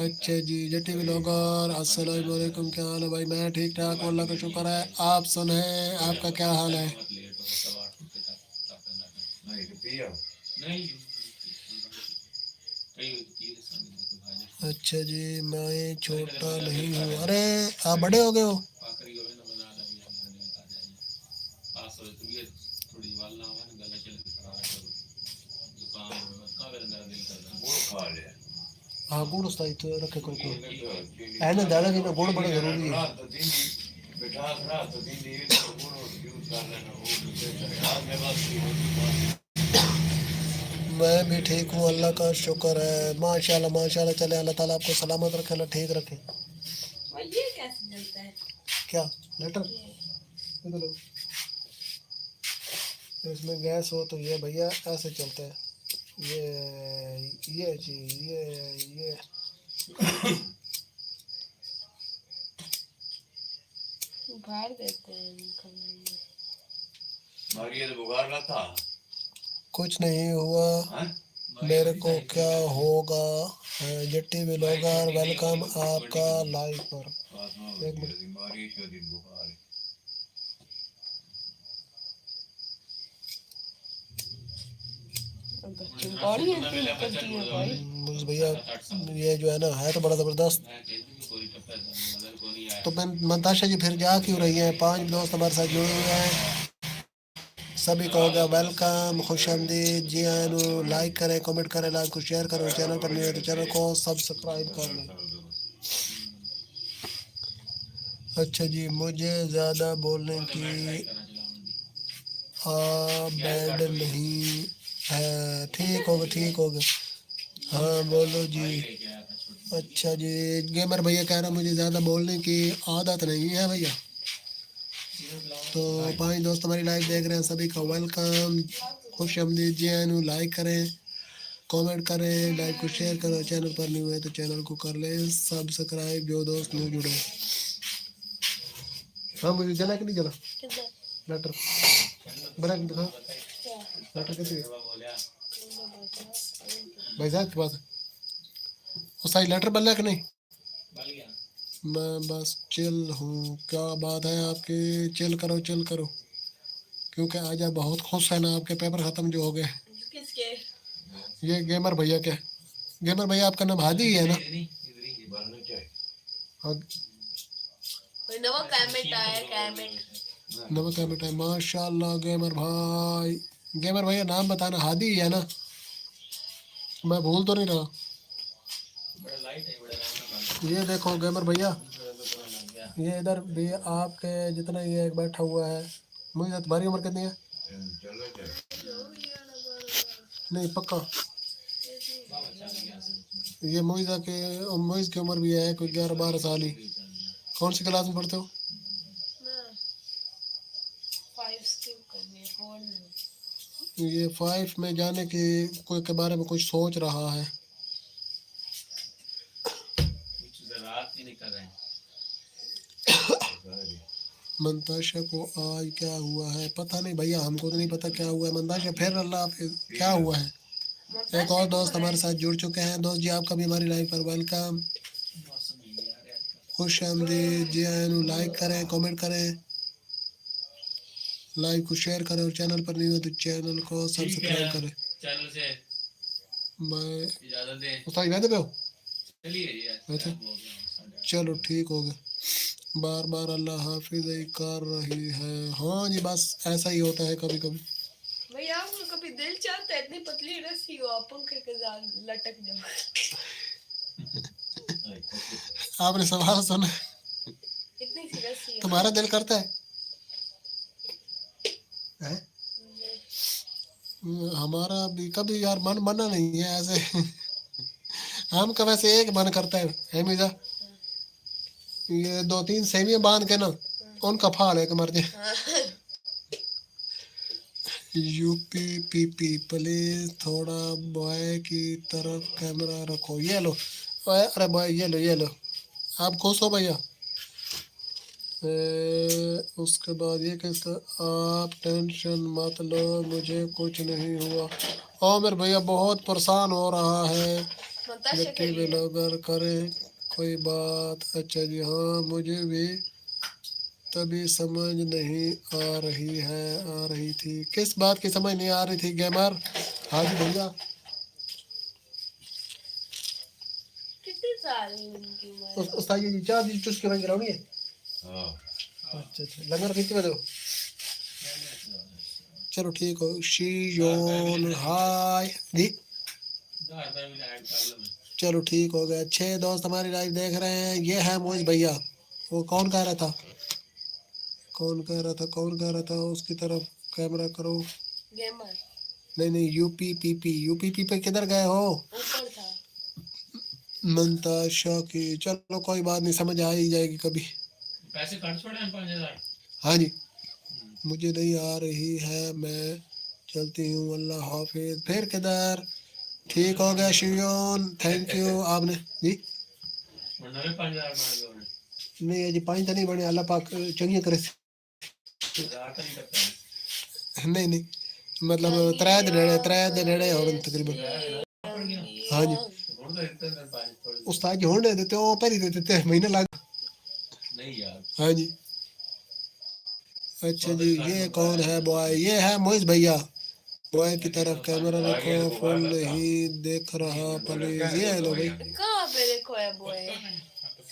अच्छा जी, जटी व्लॉगर अस्सलाम वालेकुम, क्या हाल है भाई? मैं ठीक ठाक, अल्लाह का शुक्र है। आप सुने, आपका क्या हाल है? लेट हो सवा 8 के तक नहीं तो पिया नहीं कई तीर संग तो भाई अच्छा जी, मैं छोटा नहीं हूँ। अरे आप बड़े हो गए हो। आखिरी होवे ना बना ला ये नहीं बता जाए पास हो तो ये थोड़ी वाला हुआ ना गला चल के खराब करो जुकाम का मेरा दिल कर रहा गुड़ खा ले हाँ, गुड़ उस्ताद तो रखे कोई को चीनी है ना, दादा जी ना गुड़ बड़ा जरूरी है। रात तो दिन मिठास रात तो दिन ये तो गुड़ यूज कर लेना वो बेहतर है आज मैं बात की मैं भी ठीक हूँ, अल्लाह का शुक्र है, माशाल्लाह माशाल्लाह। चले, अल्लाह ताला आपको सलामत रखे, अल्लाह ठीक रखे। ये कैसे चलता है? क्या लेटर इधर लो। इसमें गैस हो तो ये भैया ऐसे चलता है, ये जी ये उखाड़ देते हैं इनको। मारिए तो बुखार ना था कुछ नहीं हुआ हाँ मेरे को, क्या होगा? जट्टी व्लॉगर वेलकम आपका लाइव पर। बात में एक मिनट। बीमारी शदीद बुखार है चिंगारी है करती है भाई। मुझे भैया ये जो है ना, है तो बड़ा ज़बरदस्त। मैं कहती हूँ कोई टप्पा मदर को नहीं आया तो मैं मंताशा जी फिर जा क्यों रही हैं? 5 दोस्त हमारे साथ जुड़े हुए हैं, सभी को होगा वेलकम, खुशामदीद जी। आनू लाइक करें, कमेंट करें, लाइक को शेयर करें, चैनल पर नहीं है तो चैनल को सब्सक्राइब कर लें। अच्छा जी, मुझे ज़्यादा बोलने की बैंड नहीं है। ठीक होगा ठीक होगा, हाँ बोलो जी। अच्छा जी, गेमर भैया कह रहा मुझे ज़्यादा बोलने की आदत नहीं है भैया। तो 5 दोस्त हमारी लाइव देख रहे हैं, सभी का वेलकम, खुश आमदीद जी। आनू लाइक करें, कमेंट करें, लाइक को शेयर करो, चैनल पर नहीं हुए तो चैनल को कर लें सब्सक्राइब, जो दोस्त न्यू जुड़े। हाँ मुझे जला कि नहीं जला लेटर बना के दिखा, लेटर कैसे है भाई साहब के पास है वो सही लेटर बन कि नहीं? मैं बस चिल हूँ। क्या बात है आपकी? चिल करो चिल करो, क्योंकि आज आप बहुत खुश है ना, आपके पेपर ख़त्म जो हो गए। किसके? ये गेमर भैया के। गेमर भैया आपका नाम हादी ही है ना? बनना चाहिए हाँ, कोई नवा कमेंट आया, कमेंट नमक का मिठाई माशाल्लाह। गेमर भाई, गेमर भैया नाम बताना, हादी ही है ना? मैं भूल तो नहीं रहा? बड़ा लाइट है बड़ा आराम ये देखो गेमर भैया, ये इधर भी आपके जितना ये एक बैठा हुआ है। मुझे तुम्हारी उम्र कितनी है? चलो चलो नहीं पक्का, ये मोइज़ा के, मोइज़ की उम्र भी है कोई 11-12 साल ही। कौन सी क्लास में पढ़ते हो? 5 स्किप करनी है 4 में। ये 5 में जाने की कोई के बारे में कुछ सोच रहा है। कुछ रात ही नहीं कर रहे हैं मंताशा को आज क्या हुआ है? पता नहीं भैया, हमको तो नहीं पता क्या हुआ है। मंताशा फिर अल्लाह हाफिज़, क्या हुआ है? एक और दोस्त हमारे साथ जुड़ चुके हैं। दोस्त जी आपका भी हमारी लाइव पर वेलकम, खुश आमदीद जी। आनू लाइक करें, कमेंट करें, लाइक को शेयर करें, और चैनल पर नहीं हो तो चैनल को सब्सक्राइब करें। चैनल से मैं इजाजत दें उस्ताद वैदे पे हो? चलिए यार अच्छा चलो ठीक हो गया। बार बार अल्लाह हाफिज़ ही कर रही है। हाँ जी, बस ऐसा ही होता है कभी कभी। भैया आपको कभी दिल चाहता है इतनी पतली रस्सी हो आप पंखे के साथ लटक जाओ? आपने सवाल सुना? इतनी सी रस्सी हो। तुम्हारा दिल करता है? है? हमारा भी कभी यार मन बना नहीं है ऐसे। हम का वैसे एक मन करता है मीजा, ये 2-3 सेवियां बांध के ना उनका फाड़ है कि मर जाए। यूपी पीपी प्लीज थोड़ा बॉय की तरफ कैमरा रखो। ये लो अरे बॉय ये लो आप खुश हो भैया। उसके बाद ये कहता आप टेंशन मत लो मुझे कुछ नहीं हुआ। आमिर भैया बहुत परेशान हो रहा है, मिट्टी में लगर करे कोई बात। अच्छा जी हाँ मुझे भी तभी समझ नहीं आ रही थी। किस बात की समझ नहीं आ रही थी गेमर? हाँ जी भैया। कितने साल की उम्र? उस्ताद जी चार जी चुस्की बन गिरानी है। अच्छा लंगर कितने बजे? चलो ठीक हो। शीयोन हाय जी। चलो ठीक हो गया। 6 दोस्त हमारी लाइव देख रहे हैं। ये है मोइज भैया। वो कौन कह रहा था उसकी तरफ कैमरा करो। गेमर नहीं यूपी किधर गए हो? ऊपर था। मंताशा की चलो कोई बात नहीं, समझ आ ही जाएगी कभी। पैसे कट छोड़े हैं 5000। हाँ जी मुझे नहीं आ रही है, मैं चलती हूँ अल्लाह हाफिज। फिर किधर? ठीक हो गया शियोन थैंक यू। आपने जी नवे 5000 मांगे नहीं जी 5 तो नहीं बने, अल्लाह पाक चंगी करे। नहीं मतलब 3 दिन नेड़े हो तकरीबन। हाँ जी उस्ताद जी होने देते हो पर ही देते महीने लग नहीं यार। हाँ जी अच्छा जी ये कौन है बॉय? ये है मोइज भैया। बॉय की तरफ कैमरा रखो, फुल नहीं देख रहा प्लीज। ये लो भाई कहाँ पे देखो है बॉय?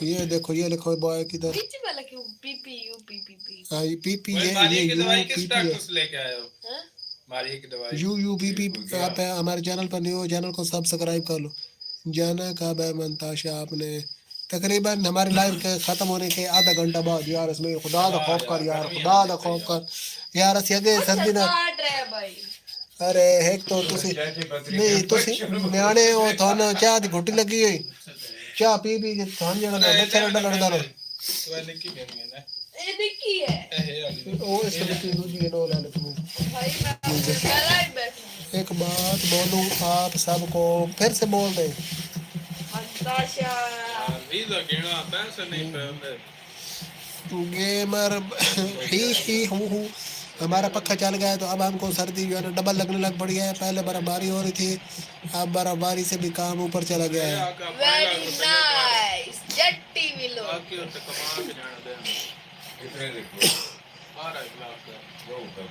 ये देखो ये लिखो बॉय की तरफ। बीच में लिखो पीपी यू पीपी। हाँ ये पीपी ये की दवाई किस यूपीपी डॉक्टर है। से लेके आए हो? हैं? मारिए की दवाई यूपीपी। आप हमारे चैनल पर न्यू चैनल को सब्सक्राइब कर लो। जाना कब है मंताशा आपने? तकरीबन हमारी लाइव के ख़त्म होने के आधा घंटा बाद। यार इसमें खुदा दा खौफ कर यार, खुदा दा खौफ कर यार। असी अगे सर्दी ना काट रहे हैं भाई। अरे एक तो तुसी नहीं तुसी न्याणे हो थाना चाह दी घुट्टी लगी हुई चाह पी के थान जड़ा ना बच्चा लड़दा लड़दा ना तो निकी बेन में ना ये निकी है ए अली ओ इसके की दूजी के नो ला ले तुम। भाई मैं पहला ही बैठा। एक बात बोलूं आप सबको फिर से बोल दे। अंताशा वीजा गिनवा पैसे नहीं पे गेमर ही हूँ हमारा पक्का चल गया है तो अब हमको सर्दी जो है ना डबल लगने लग पड़ी है। पहले बर्फबारी हो रही थी, अब बर्फबारी से भी काम ऊपर चला गया है। वेरी नाइस जट्टी मिलो। बाकी तो कमा के जाना दे कितने देखो 12 लाख का वो का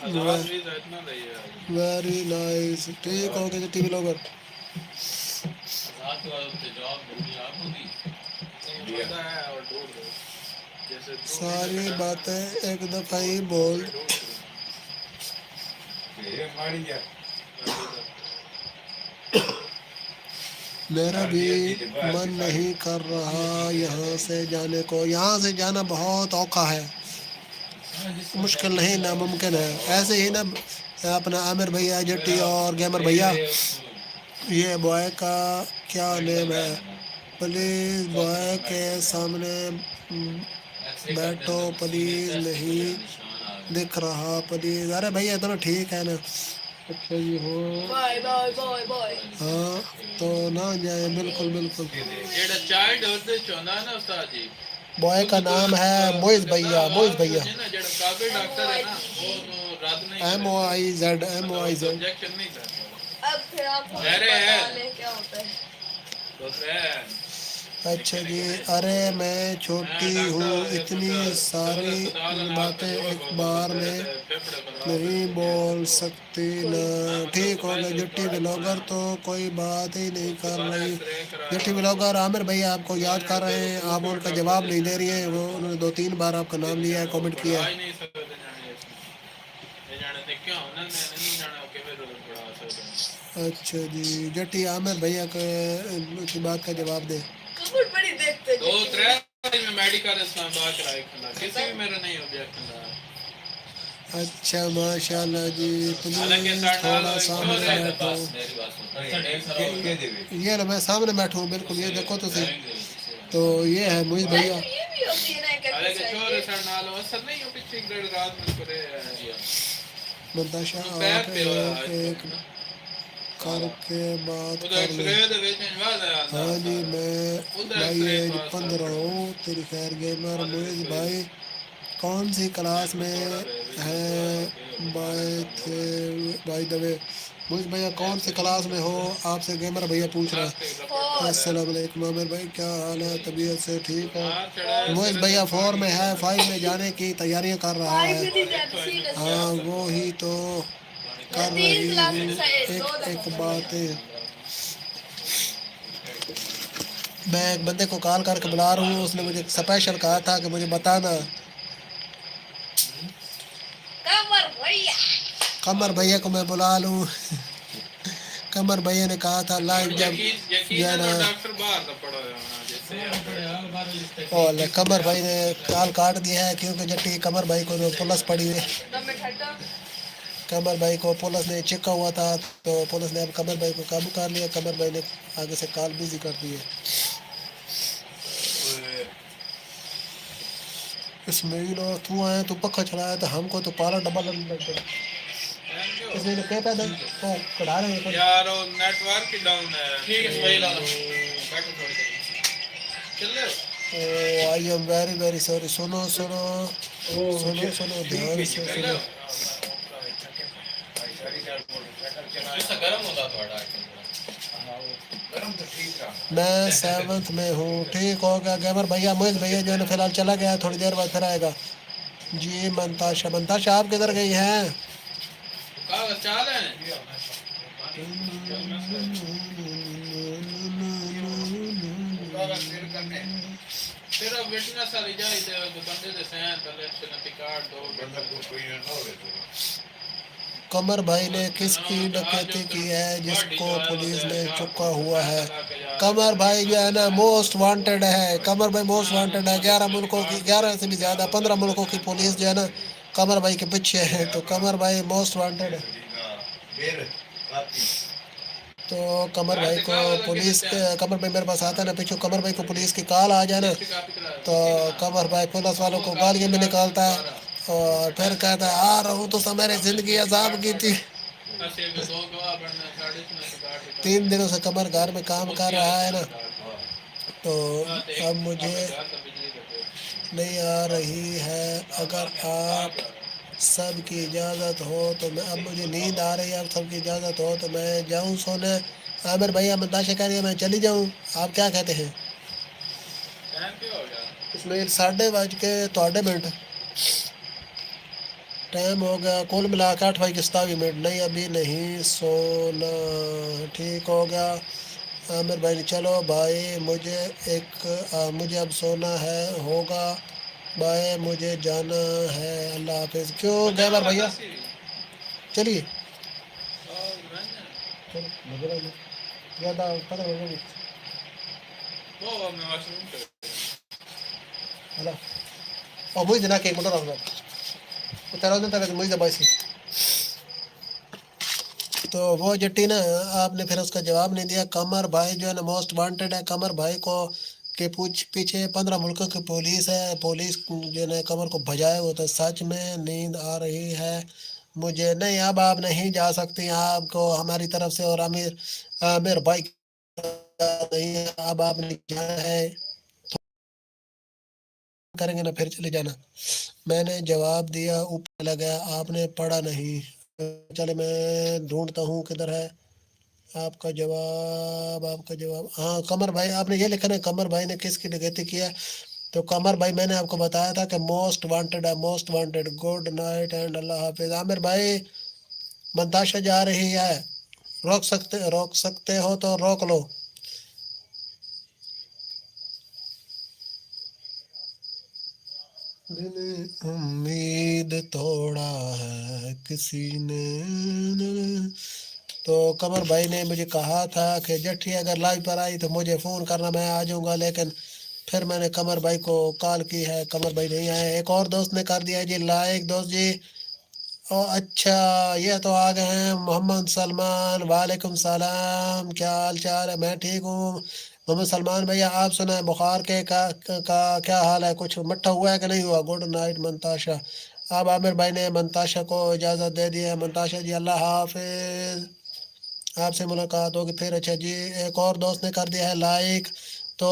आजाद वीजा इतना नहीं है। वेरी नाइस ठीक हो गया टीवी लोगर। रात को जॉब मिली आपको भी पता है और दूर दो जैसे सारी बातें एक दफा ही बोल। ये मारी जा मेरा भी मन नहीं कर रहा यहाँ से जाने को। यहाँ से जाना बहुत औखा है, मुश्किल नहीं नामुमकिन है। ऐसे ही ना अपना आमिर भैया जट्टी और गेमर भैया। ये बॉय का क्या नेम है? प्लीज बॉय के सामने बैठो प्लीज, नहीं दिख रहा प्लीज। अरे भैया इतना ठीक है ना। अच्छा जी हो बाय बाय बाय बाय। हाँ तो ना जाए बिल्कुल बिल्कुल। एड़ा चाइल्ड होते चोना ना उस्ताद जी। बॉय का नाम है मोइज भैया। मोइज भैया ना जेड़ा काबिल डॉक्टर है ना वो रात नहीं MOIZ इंजेक्शन नहीं करता। अब फिर आपको अरे पता नहीं क्या होता है। दूसरे अच्छा जी अरे मैं छोटी हूँ, इतनी सारी बातें एक बार में नहीं बोल सकती ना। ठीक हो गया जट्टी ब्लॉगर तो कोई बात ही नहीं कर रही। जट्टी ब्लॉगर आमिर भैया आपको याद कर रहे हैं, आप उनका जवाब नहीं दे रही है। वो उन्होंने 2-3 बार आपका नाम लिया है, कमेंट किया है। नहीं सकते जाने इसमें ये जाने ते क्यों ना नहीं जाने के वे रोज बड़ा असर। अच्छा जी जट्टी आमिर भैया की बात का जवाब दे। कबूल बड़ी देखते हैं। 2-3 में मेडिकल इस्लामाबाद कराए खंदा किसी भी मेरा नहीं हो गया खंदा। अच्छा माशाल्लाह जी, हालांकि प्लीज साढ़े थोड़ा नाल सामने शोर है बैठो। बस मेरी बात सुन अच्छा ढेर सारा हो के गया देवे ये ना मैं सामने बैठा हूँ बिल्कुल, ये देखो तो सही। करेंगे इसे तो ये है मोहित भैया। ये भी होती है ना एक हालांकि शोर है एक्सरसाइज। साढ़े नाल असर नहीं हो पिछली डेढ़ रात में करे मंताशा पैर आप पे एक एक करके बात उधर कर ले। एक्सरे दे ਵਿੱਚ ਨਿਵਾਜ਼ ਆਂਦਾ हाँ जी ਸਾਰਾ मैं उधर भाई एक्सरे एज पास 15 हूँ, तेरी खैर गेमर मोहित भाई कौन सी क्लास में है बाय थे बाय द वे। मोहित भैया कौन सी क्लास में हो, आपसे गेमर भैया पूछ रहा है। अस्सलाम वालेकुम आमिर भाई, क्या हाल है, तबीयत से ठीक हो। हां चढ़ा मोहित भैया 4 में है, 5 में जाने की तैयारियां कर रहा फाइव है। में नहीं जाती सीरियस। हाँ वो ही तो कर 3 रही क्लास हूँ में से एक 2 दफा एक पढ़ लिया। बातें। मैं एक बंदे को कॉल करके बुला रहा हूँ, उसने मुझे स्पेशल कहा था कि मुझे बताना। कमर भैया। कमर भैया को मैं बुला लूँ। कमर भैया ने कहा था लाइव जब यकीन जो है है ना, डॉक्टर बाहर का पड़ा है जैसे और कमर भाई ने कॉल काट दिया है क्योंकि जट्टी कमर भाई को जो पुलिस पड़ी हुई है, दम में ठंडा। कमर भाई को पुलिस ने चिपका हुआ था, तो पुलिस ने अब कमर भाई को काबू कर लिया। कमर भाई ने आगे से कॉल बिजी कर दी है। इसमें तू आया तो पक्का चलाया तो हमको तो पारा डब्बा लगने लग गया। इसमें क्या पैदा तो कढ़ा रहे हैं। यार वो नेटवर्क ही डाउन है ठीक है सही लगा बैठो थोड़ी देर चल ओ I am very very sorry. सुनो सुनो सुनो सुनो ध्यान से सुनो। ऐसा गर्म होता थोड़ा गरम तो ठीक रहा मैं 7th में हूँ, ठीक हो गया। गेमर भैया मोहित भैया जो है ना फिलहाल चला गया, थोड़ी देर बाद फिर आएगा जी। मंताशा, मंताशा आप किधर गई हैं? कागज चाल है तेरा विटनेस वाली जाई ते बंदे दे सैन तले से कार्ड दो बंदा को कोई ना होवे तो कमर भाई ने किसकी डकैती की है जिसको पुलिस ने चुका हुआ है? कमर भाई जो है ना मोस्ट वांटेड है। कमर भाई मोस्ट वांटेड है। 11 मुल्कों की, 11 से भी ज्यादा 15 मुल्कों की पुलिस जो है ना कमर भाई के पीछे है, तो कमर भाई मोस्ट वांटेड है। देर राती तो कमर भाई को पुलिस कमर भाई मेरे पास आता है ना, पीछे कमर भाई को पुलिस की कॉल आ जाए ना, तो कमर भाई पुलिस वालों को गालियाँ में निकालता है और फिर कहता है आ रहा हूँ तो सब मेरी जिंदगी अजाब की थी। 3 दिनों से कमर घर में काम कर रहा है ना, तो अब मुझे नहीं आ रही है। अगर आप सबकी इजाज़त हो तो मैं, अब मुझे नींद आ रही है, अब सबकी इजाज़त हो तो मैं जाऊं सोने। आमिर भैया मंताशा कह रही है मैं चली जाऊं, आप क्या कहते हैं? इसमें 8:30 टाइम हो गया, कुल मिला के 8:27। नहीं अभी नहीं सोना, ठीक हो गया। आमिर भाई चलो भाई मुझे मुझे अब सोना है होगा, बाय मुझे जाना है, अल्लाह हाफिज। क्यों गैबर भैया चलिए चलो ज़्यादा पता नहीं हेलो और मुझे जना के मोटर रखना तेरा दिन तक मुझे दबाई सी। तो वो जट्टी ना आपने फिर उसका जवाब नहीं दिया। कमर भाई जो है ना मोस्ट वांटेड है। कमर भाई को के पीछे 15 मुल्कों की पुलिस है। पुलिस जो है ना कमर को भजाए हुआ, तो सच में नींद आ रही है मुझे। नहीं अब आप नहीं जा सकती, आपको हमारी तरफ से और आमिर आमिर भाई नहीं है, अब आपने जाना है करेंगे ना फिर चले जाना। मैंने जवाब दिया ऊपर चला गया, आपने पढ़ा नहीं। चले मैं ढूंढता हूँ किधर है आपका जवाब। आपका जवाब हाँ कमर भाई आपने ये लिखा ना कमर भाई ने किसकी डकैती किया। तो कमर भाई मैंने आपको बताया था कि मोस्ट वांटेड है, most wanted. Good night and अल्लाह हाफिज। आमिर भाई मंताशा जा रही है, रोक सकते हो तो रोक लो। उम्मीद तोड़ा है किसी ने। तो कमर भाई ने मुझे कहा था कि जट्टी अगर लाइव पर आई तो मुझे फ़ोन करना, मैं आ जाऊंगा। लेकिन फिर मैंने कमर भाई को कॉल की है, कमर भाई नहीं आए। एक और दोस्त ने कर दिया जी, लाइक दोस्त जी ओ अच्छा, ये तो आ गए हैं मोहम्मद सलमान। वालेकुम सलाम, क्या हाल चाल है? मैं ठीक हूँ मोहम्मद सलमान भैया। आप सुनाए बुखार के का क्या हाल है? कुछ मट्ठा हुआ है कि नहीं हुआ? Good night Mantasha. अब आमिर भाई ने मंताशा को इजाज़त दे दी है। मंताशा जी अल्लाह हाफिज, आपसे मुलाकात होगी फिर। अच्छा जी, एक और दोस्त ने कर दिया है लाइक। तो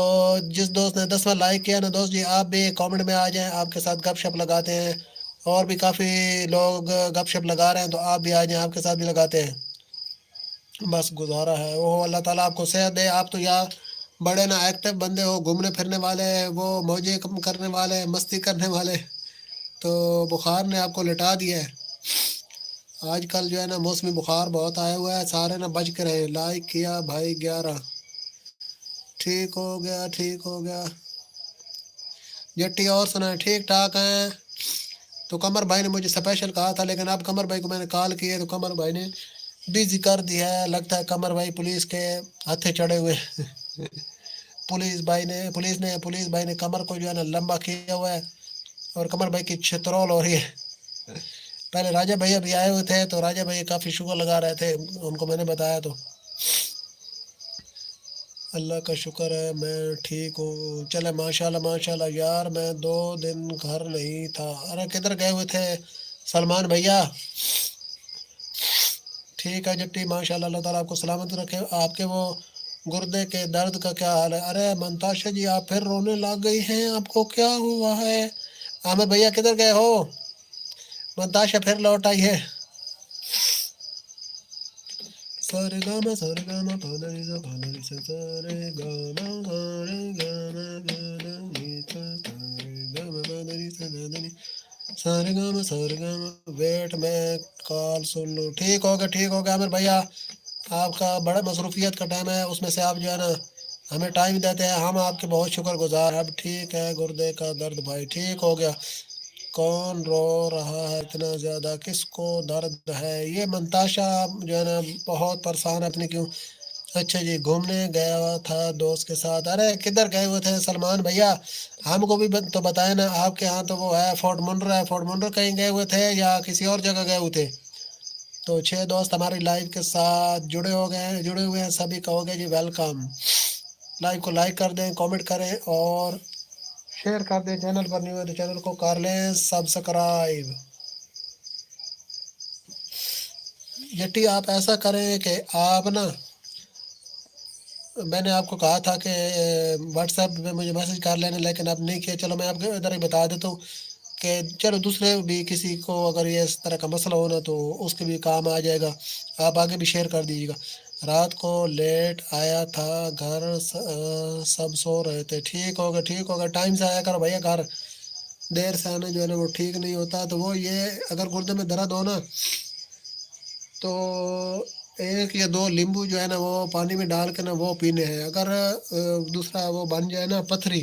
जिस दोस्त ने 10वां लाइक किया ना दोस्त जी, आप भी कमेंट में आ जाएं, आपके साथ गपशप लगाते हैं। और भी काफ़ी लोग गपशप लगा रहे हैं, तो आप भी आ जाएं, आपके साथ भी लगाते हैं। बस गुजारा है वो, अल्लाह ताला आपको सेहत दे। आप तो यार बड़े ना एक्टिव बंदे हो, घूमने फिरने वाले, वो मौजें कम करने वाले, मस्ती करने वाले। तो बुखार ने आपको लिटा दिया है। आजकल जो है ना मौसमी बुखार बहुत आया हुआ है, सारे ना बच के रहे। लाइक किया भाई 11, ठीक हो गया, ठीक हो गया। जट्टी और सुनाए, ठीक ठाक हैं। तो कमर भाई ने मुझे स्पेशल कहा था, लेकिन अब कमर भाई को मैंने कॉल किया तो कमर भाई ने बिजी कर दिया है। लगता है कमर भाई पुलिस के हाथे चढ़े हुए हैं। पुलिस भाई ने कमर को जो है ना लंबा किया हुआ है, और कमर भाई की छितरौल हो रही है। पहले राजा भैया भी आए हुए थे, तो राजा भैया काफ़ी शुगर लगा रहे थे, उनको मैंने बताया तो अल्लाह का शुक्र है मैं ठीक हूँ। चले माशाल्लाह माशाल्लाह। यार मैं 2 दिन घर नहीं था। अरे किधर गए हुए थे सलमान भैया? ठीक है जट्टी, माशाल्लाह, अल्लाह ताला आपको सलामत रखे। आपके वो गुर्दे के दर्द का क्या हाल है? अरे मंताशा जी आप फिर रोने लग गई हैं, आपको क्या हुआ है? आमिर भैया किधर गए हो? मंताशा फिर लौट आई है। सारे गामा पानी सा पानी सा सारे गामा पानी सा सारे गामा पानी सा पानी सारे गामा। वेट मैं कॉल सुन लूँ। ठीक हो गया, ठीक हो गया आमिर भैया। आपका बड़ा मसरूफियत का टाइम है, उसमें से आप जो है ना हमें टाइम देते हैं, हम आपके बहुत शुक्रगुजार। अब ठीक है, गुर्दे का दर्द भाई ठीक हो गया। कौन रो रहा है इतना ज़्यादा, किसको दर्द है? ये मंताशा जो है ना बहुत परेशान है अपनी क्यों। अच्छा जी, घूमने गया हुआ था दोस्त के साथ। अरे किधर गए हुए थे सलमान भैया? हमको भी तो बताए ना। आपके यहाँ तो वो है फोर्ट मुंड्रा है, फोर्ट मुंड्रा कहीं गए हुए थे या किसी और जगह गए हुए थे? तो 6 दोस्त हमारी लाइव के साथ जुड़े हुए हैं, सभी कहोगे जी वेलकम। लाइव को लाइक कर दें, कमेंट करें और शेयर कर दें। चैनल पर नहीं हुए तो चैनल को कर लें सब्सक्राइब। जट्टी आप ऐसा करें कि आप ना, मैंने आपको कहा था कि व्हाट्सएप पे मुझे मैसेज कर लेना, लेकिन आप नहीं किया। चलो मैं आपको इधर ही बता देता हूँ कि चलो दूसरे भी किसी को अगर ये इस तरह का मसला हो ना तो उसके भी काम आ जाएगा। आप आगे भी शेयर कर दीजिएगा। रात को लेट आया था घर, सब सो रहे थे। ठीक हो गया, ठीक हो गया। टाइम से आया करो भैया घर, देर से आना जो है ना वो ठीक नहीं होता। तो वो ये अगर गुर्दे में दर्द हो ना तो 1 या 2 नींबू जो है ना वो पानी में डाल के ना वो पीने हैं। अगर दूसरा वो बन जाए ना पथरी,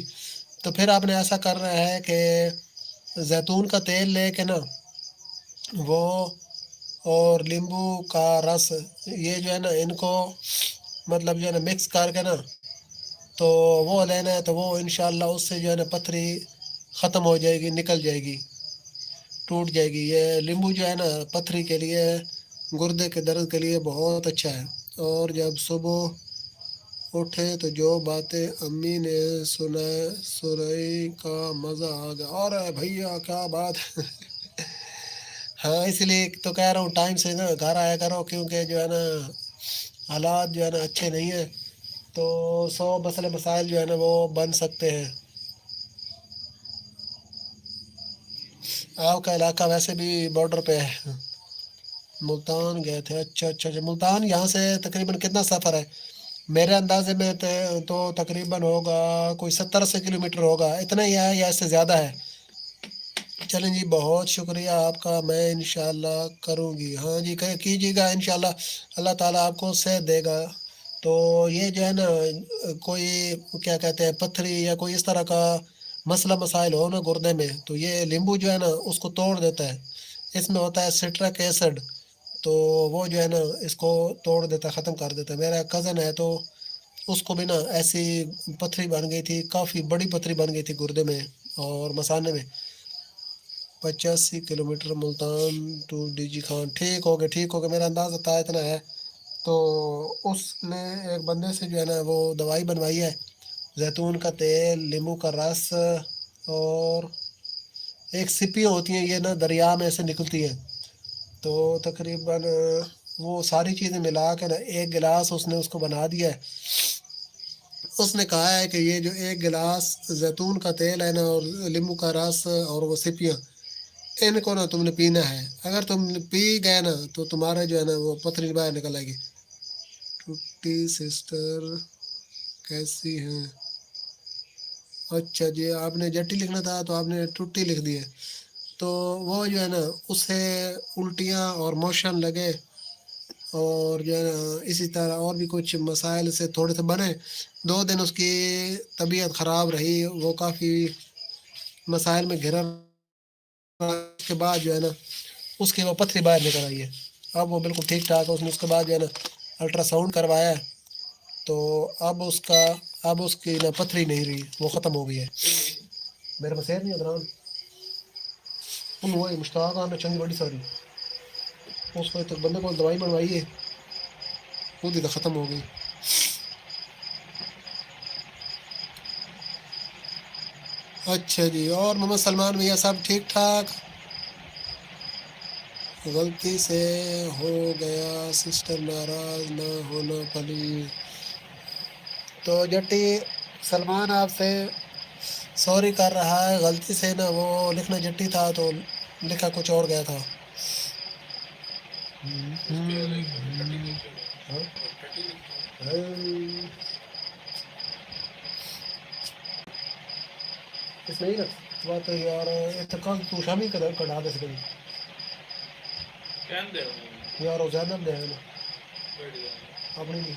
तो फिर आपने ऐसा करना है कि जैतून का तेल लेके ना वो और नींबू का रस, ये जो है ना इनको मतलब जो है ना मिक्स करके ना तो वो लेना है। तो वो इंशाल्लाह उससे जो है ना पथरी ख़त्म हो जाएगी, निकल जाएगी, टूट जाएगी। ये नींबू जो है ना पथरी के लिए, गुर्दे के दर्द के लिए बहुत अच्छा है। और जब सुबह उठे तो जो बातें अम्मी ने सुनाई का मज़ा आ गया। और भैया क्या बात है। हाँ इसलिए तो कह रहा हूँ टाइम से ना घर आया करो, क्योंकि जो है ना हालात जो है ना अच्छे नहीं है, तो 100 मसले मसाइल जो है ना वो बन सकते हैं। आपका इलाका वैसे भी बॉर्डर पे है। मुल्तान गए थे, अच्छा अच्छा अच्छा। मुल्तान यहाँ से तकरीबन कितना सफ़र है? मेरे अंदाजे में तो तकरीबन होगा कोई 70-80 किलोमीटर होगा, इतना ही है या इससे ज़्यादा है। चलें जी, बहुत शुक्रिया आपका। मैं इंशाल्लाह करूँगी। हाँ जी कीजिएगा इंशाल्लाह, अल्लाह ताला आपको सेहत देगा। तो ये जो है ना कोई क्या कहते हैं पथरी या कोई इस तरह का मसला मसाइल हो ना गुर्दे में, तो ये नींबू जो है ना उसको तोड़ देता है। इसमें होता है सिट्रिक एसिड, तो वो जो है ना इसको तोड़ देता है, ख़त्म कर देता है। मेरा कज़न है तो उसको भी ना ऐसी पथरी बन गई थी, काफ़ी बड़ी पथरी बन गई थी गुर्दे में और मसाने में। 85 kilometre Multan to DG Khan. ठीक हो गया, मेरा अंदाज़ा था इतना है। तो उसने एक बंदे से जो है ना वो दवाई बनवाई है, जैतून का तेल, नींबू का रस, और एक सिपियाँ होती हैं, ये ना दरिया में से निकलती हैं। तो तकरीबन वो सारी चीज़ें मिला के ना एक गिलास उसने उसको बना दिया है। उसने कहा है कि ये जो एक गिलास जैतून का तेल है ना और नींबू का रस और वो सिपियाँ, इनको ना तुमने पीना है। अगर तुम पी गए ना तो तुम्हारा जो है ना वो पथरी बाहर निकल आएगी। टूटी सिस्टर कैसी हैं? अच्छा जी, आपने जट्टी लिखना था तो आपने टूटी लिख दी है। तो वो जो है ना उसे उल्टियाँ और मोशन लगे और जो है ना इसी तरह और भी कुछ मसाइल से थोड़े से बने। 2 दिन उसकी तबीयत ख़राब रही, वो काफ़ी मसाइल में घिरा। उसके बाद जो है ना उसकी वो पथरी बाहर निकल आई है। अब वो बिल्कुल ठीक ठाक है। उसने उसके बाद जो है ना अल्ट्रासाउंड करवाया है, तो अब उसकी ना पथरी नहीं रही, वो ख़त्म हो गई है। मेरे पास है नहीं अदरान उन वही मुश्ताक आना चंगी बड़ी सारी, उसको तो बंदे को दवाई बनवाई है, खुद ही तो ख़त्म हो गई। अच्छा जी, और मोहम्मद सलमान भैया सब ठीक ठाक? गलती से हो गया सिस्टर, नाराज ना होना प्लीज। तो जट्टी सलमान आपसे सॉरी कर रहा है, गलती से ना वो लिखना जट्टी था तो लिखा कुछ और गया था। हाँ? इसमें ही ना बात है यार, इतना तू शामी कढ़ा दे सके कहते हो यार, वो ज़्यादा दे ना बढ़िया अपनी नहीं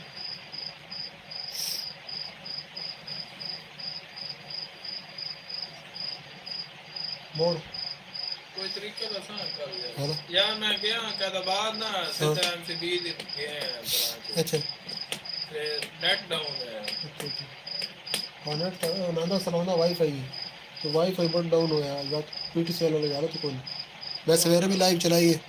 बोल। कोई तरीका दसा कर हाँ ना? या मैं गया कहता बाद ना सीधा एमसीडी दिन गए अच्छा नेट डाउन है अच्छा अच्छा। हाँ नेट नादा सलाना वाईफाई, तो वाईफाई बहुत डाउन होया जात पीटीसी वाला लगा रहा तो कोई मैं सवेरे भी लाइव चलाई है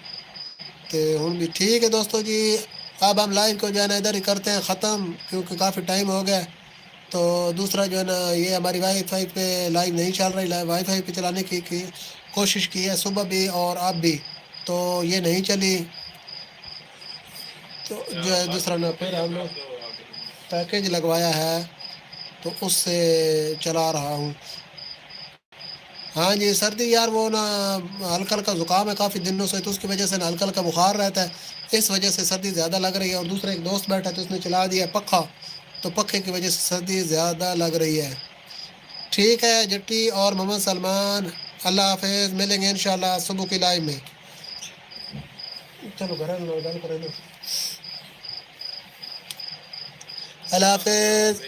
तो हूँ भी ठीक है दोस्तों जी। अब हम लाइव को जो है ना इधर ही करते हैं ख़त्म, क्योंकि काफ़ी टाइम हो गया। तो दूसरा जो है ना ये हमारी वाईफाई पे लाइव नहीं चल रही, लाइव वाईफाई पे चलाने की कोशिश की है सुबह भी और अब भी, तो ये नहीं चली। तो जो है दूसरा ना फिर हम लोग पैकेज लगवाया है तो उससे चला रहा हूँ। हाँ जी सर्दी यार, वो ना हल्का हल्का ज़ुकाम है काफ़ी दिनों से, तो उसकी वजह से ना हल्का हल्का बुखार रहता है, इस वजह से सर्दी ज़्यादा लग रही है। और दूसरा एक दोस्त बैठा तो उसने चला दिया पंखा, तो पंखे की वजह से सर्दी ज़्यादा लग रही है। ठीक है जट्टी और मोहम्मद सलमान, अल्लाह हाफिज़, मिलेंगे इंशाल्लाह सुबह की लाइव में। चलो घर करें ना, अल्लाह हाफिज़।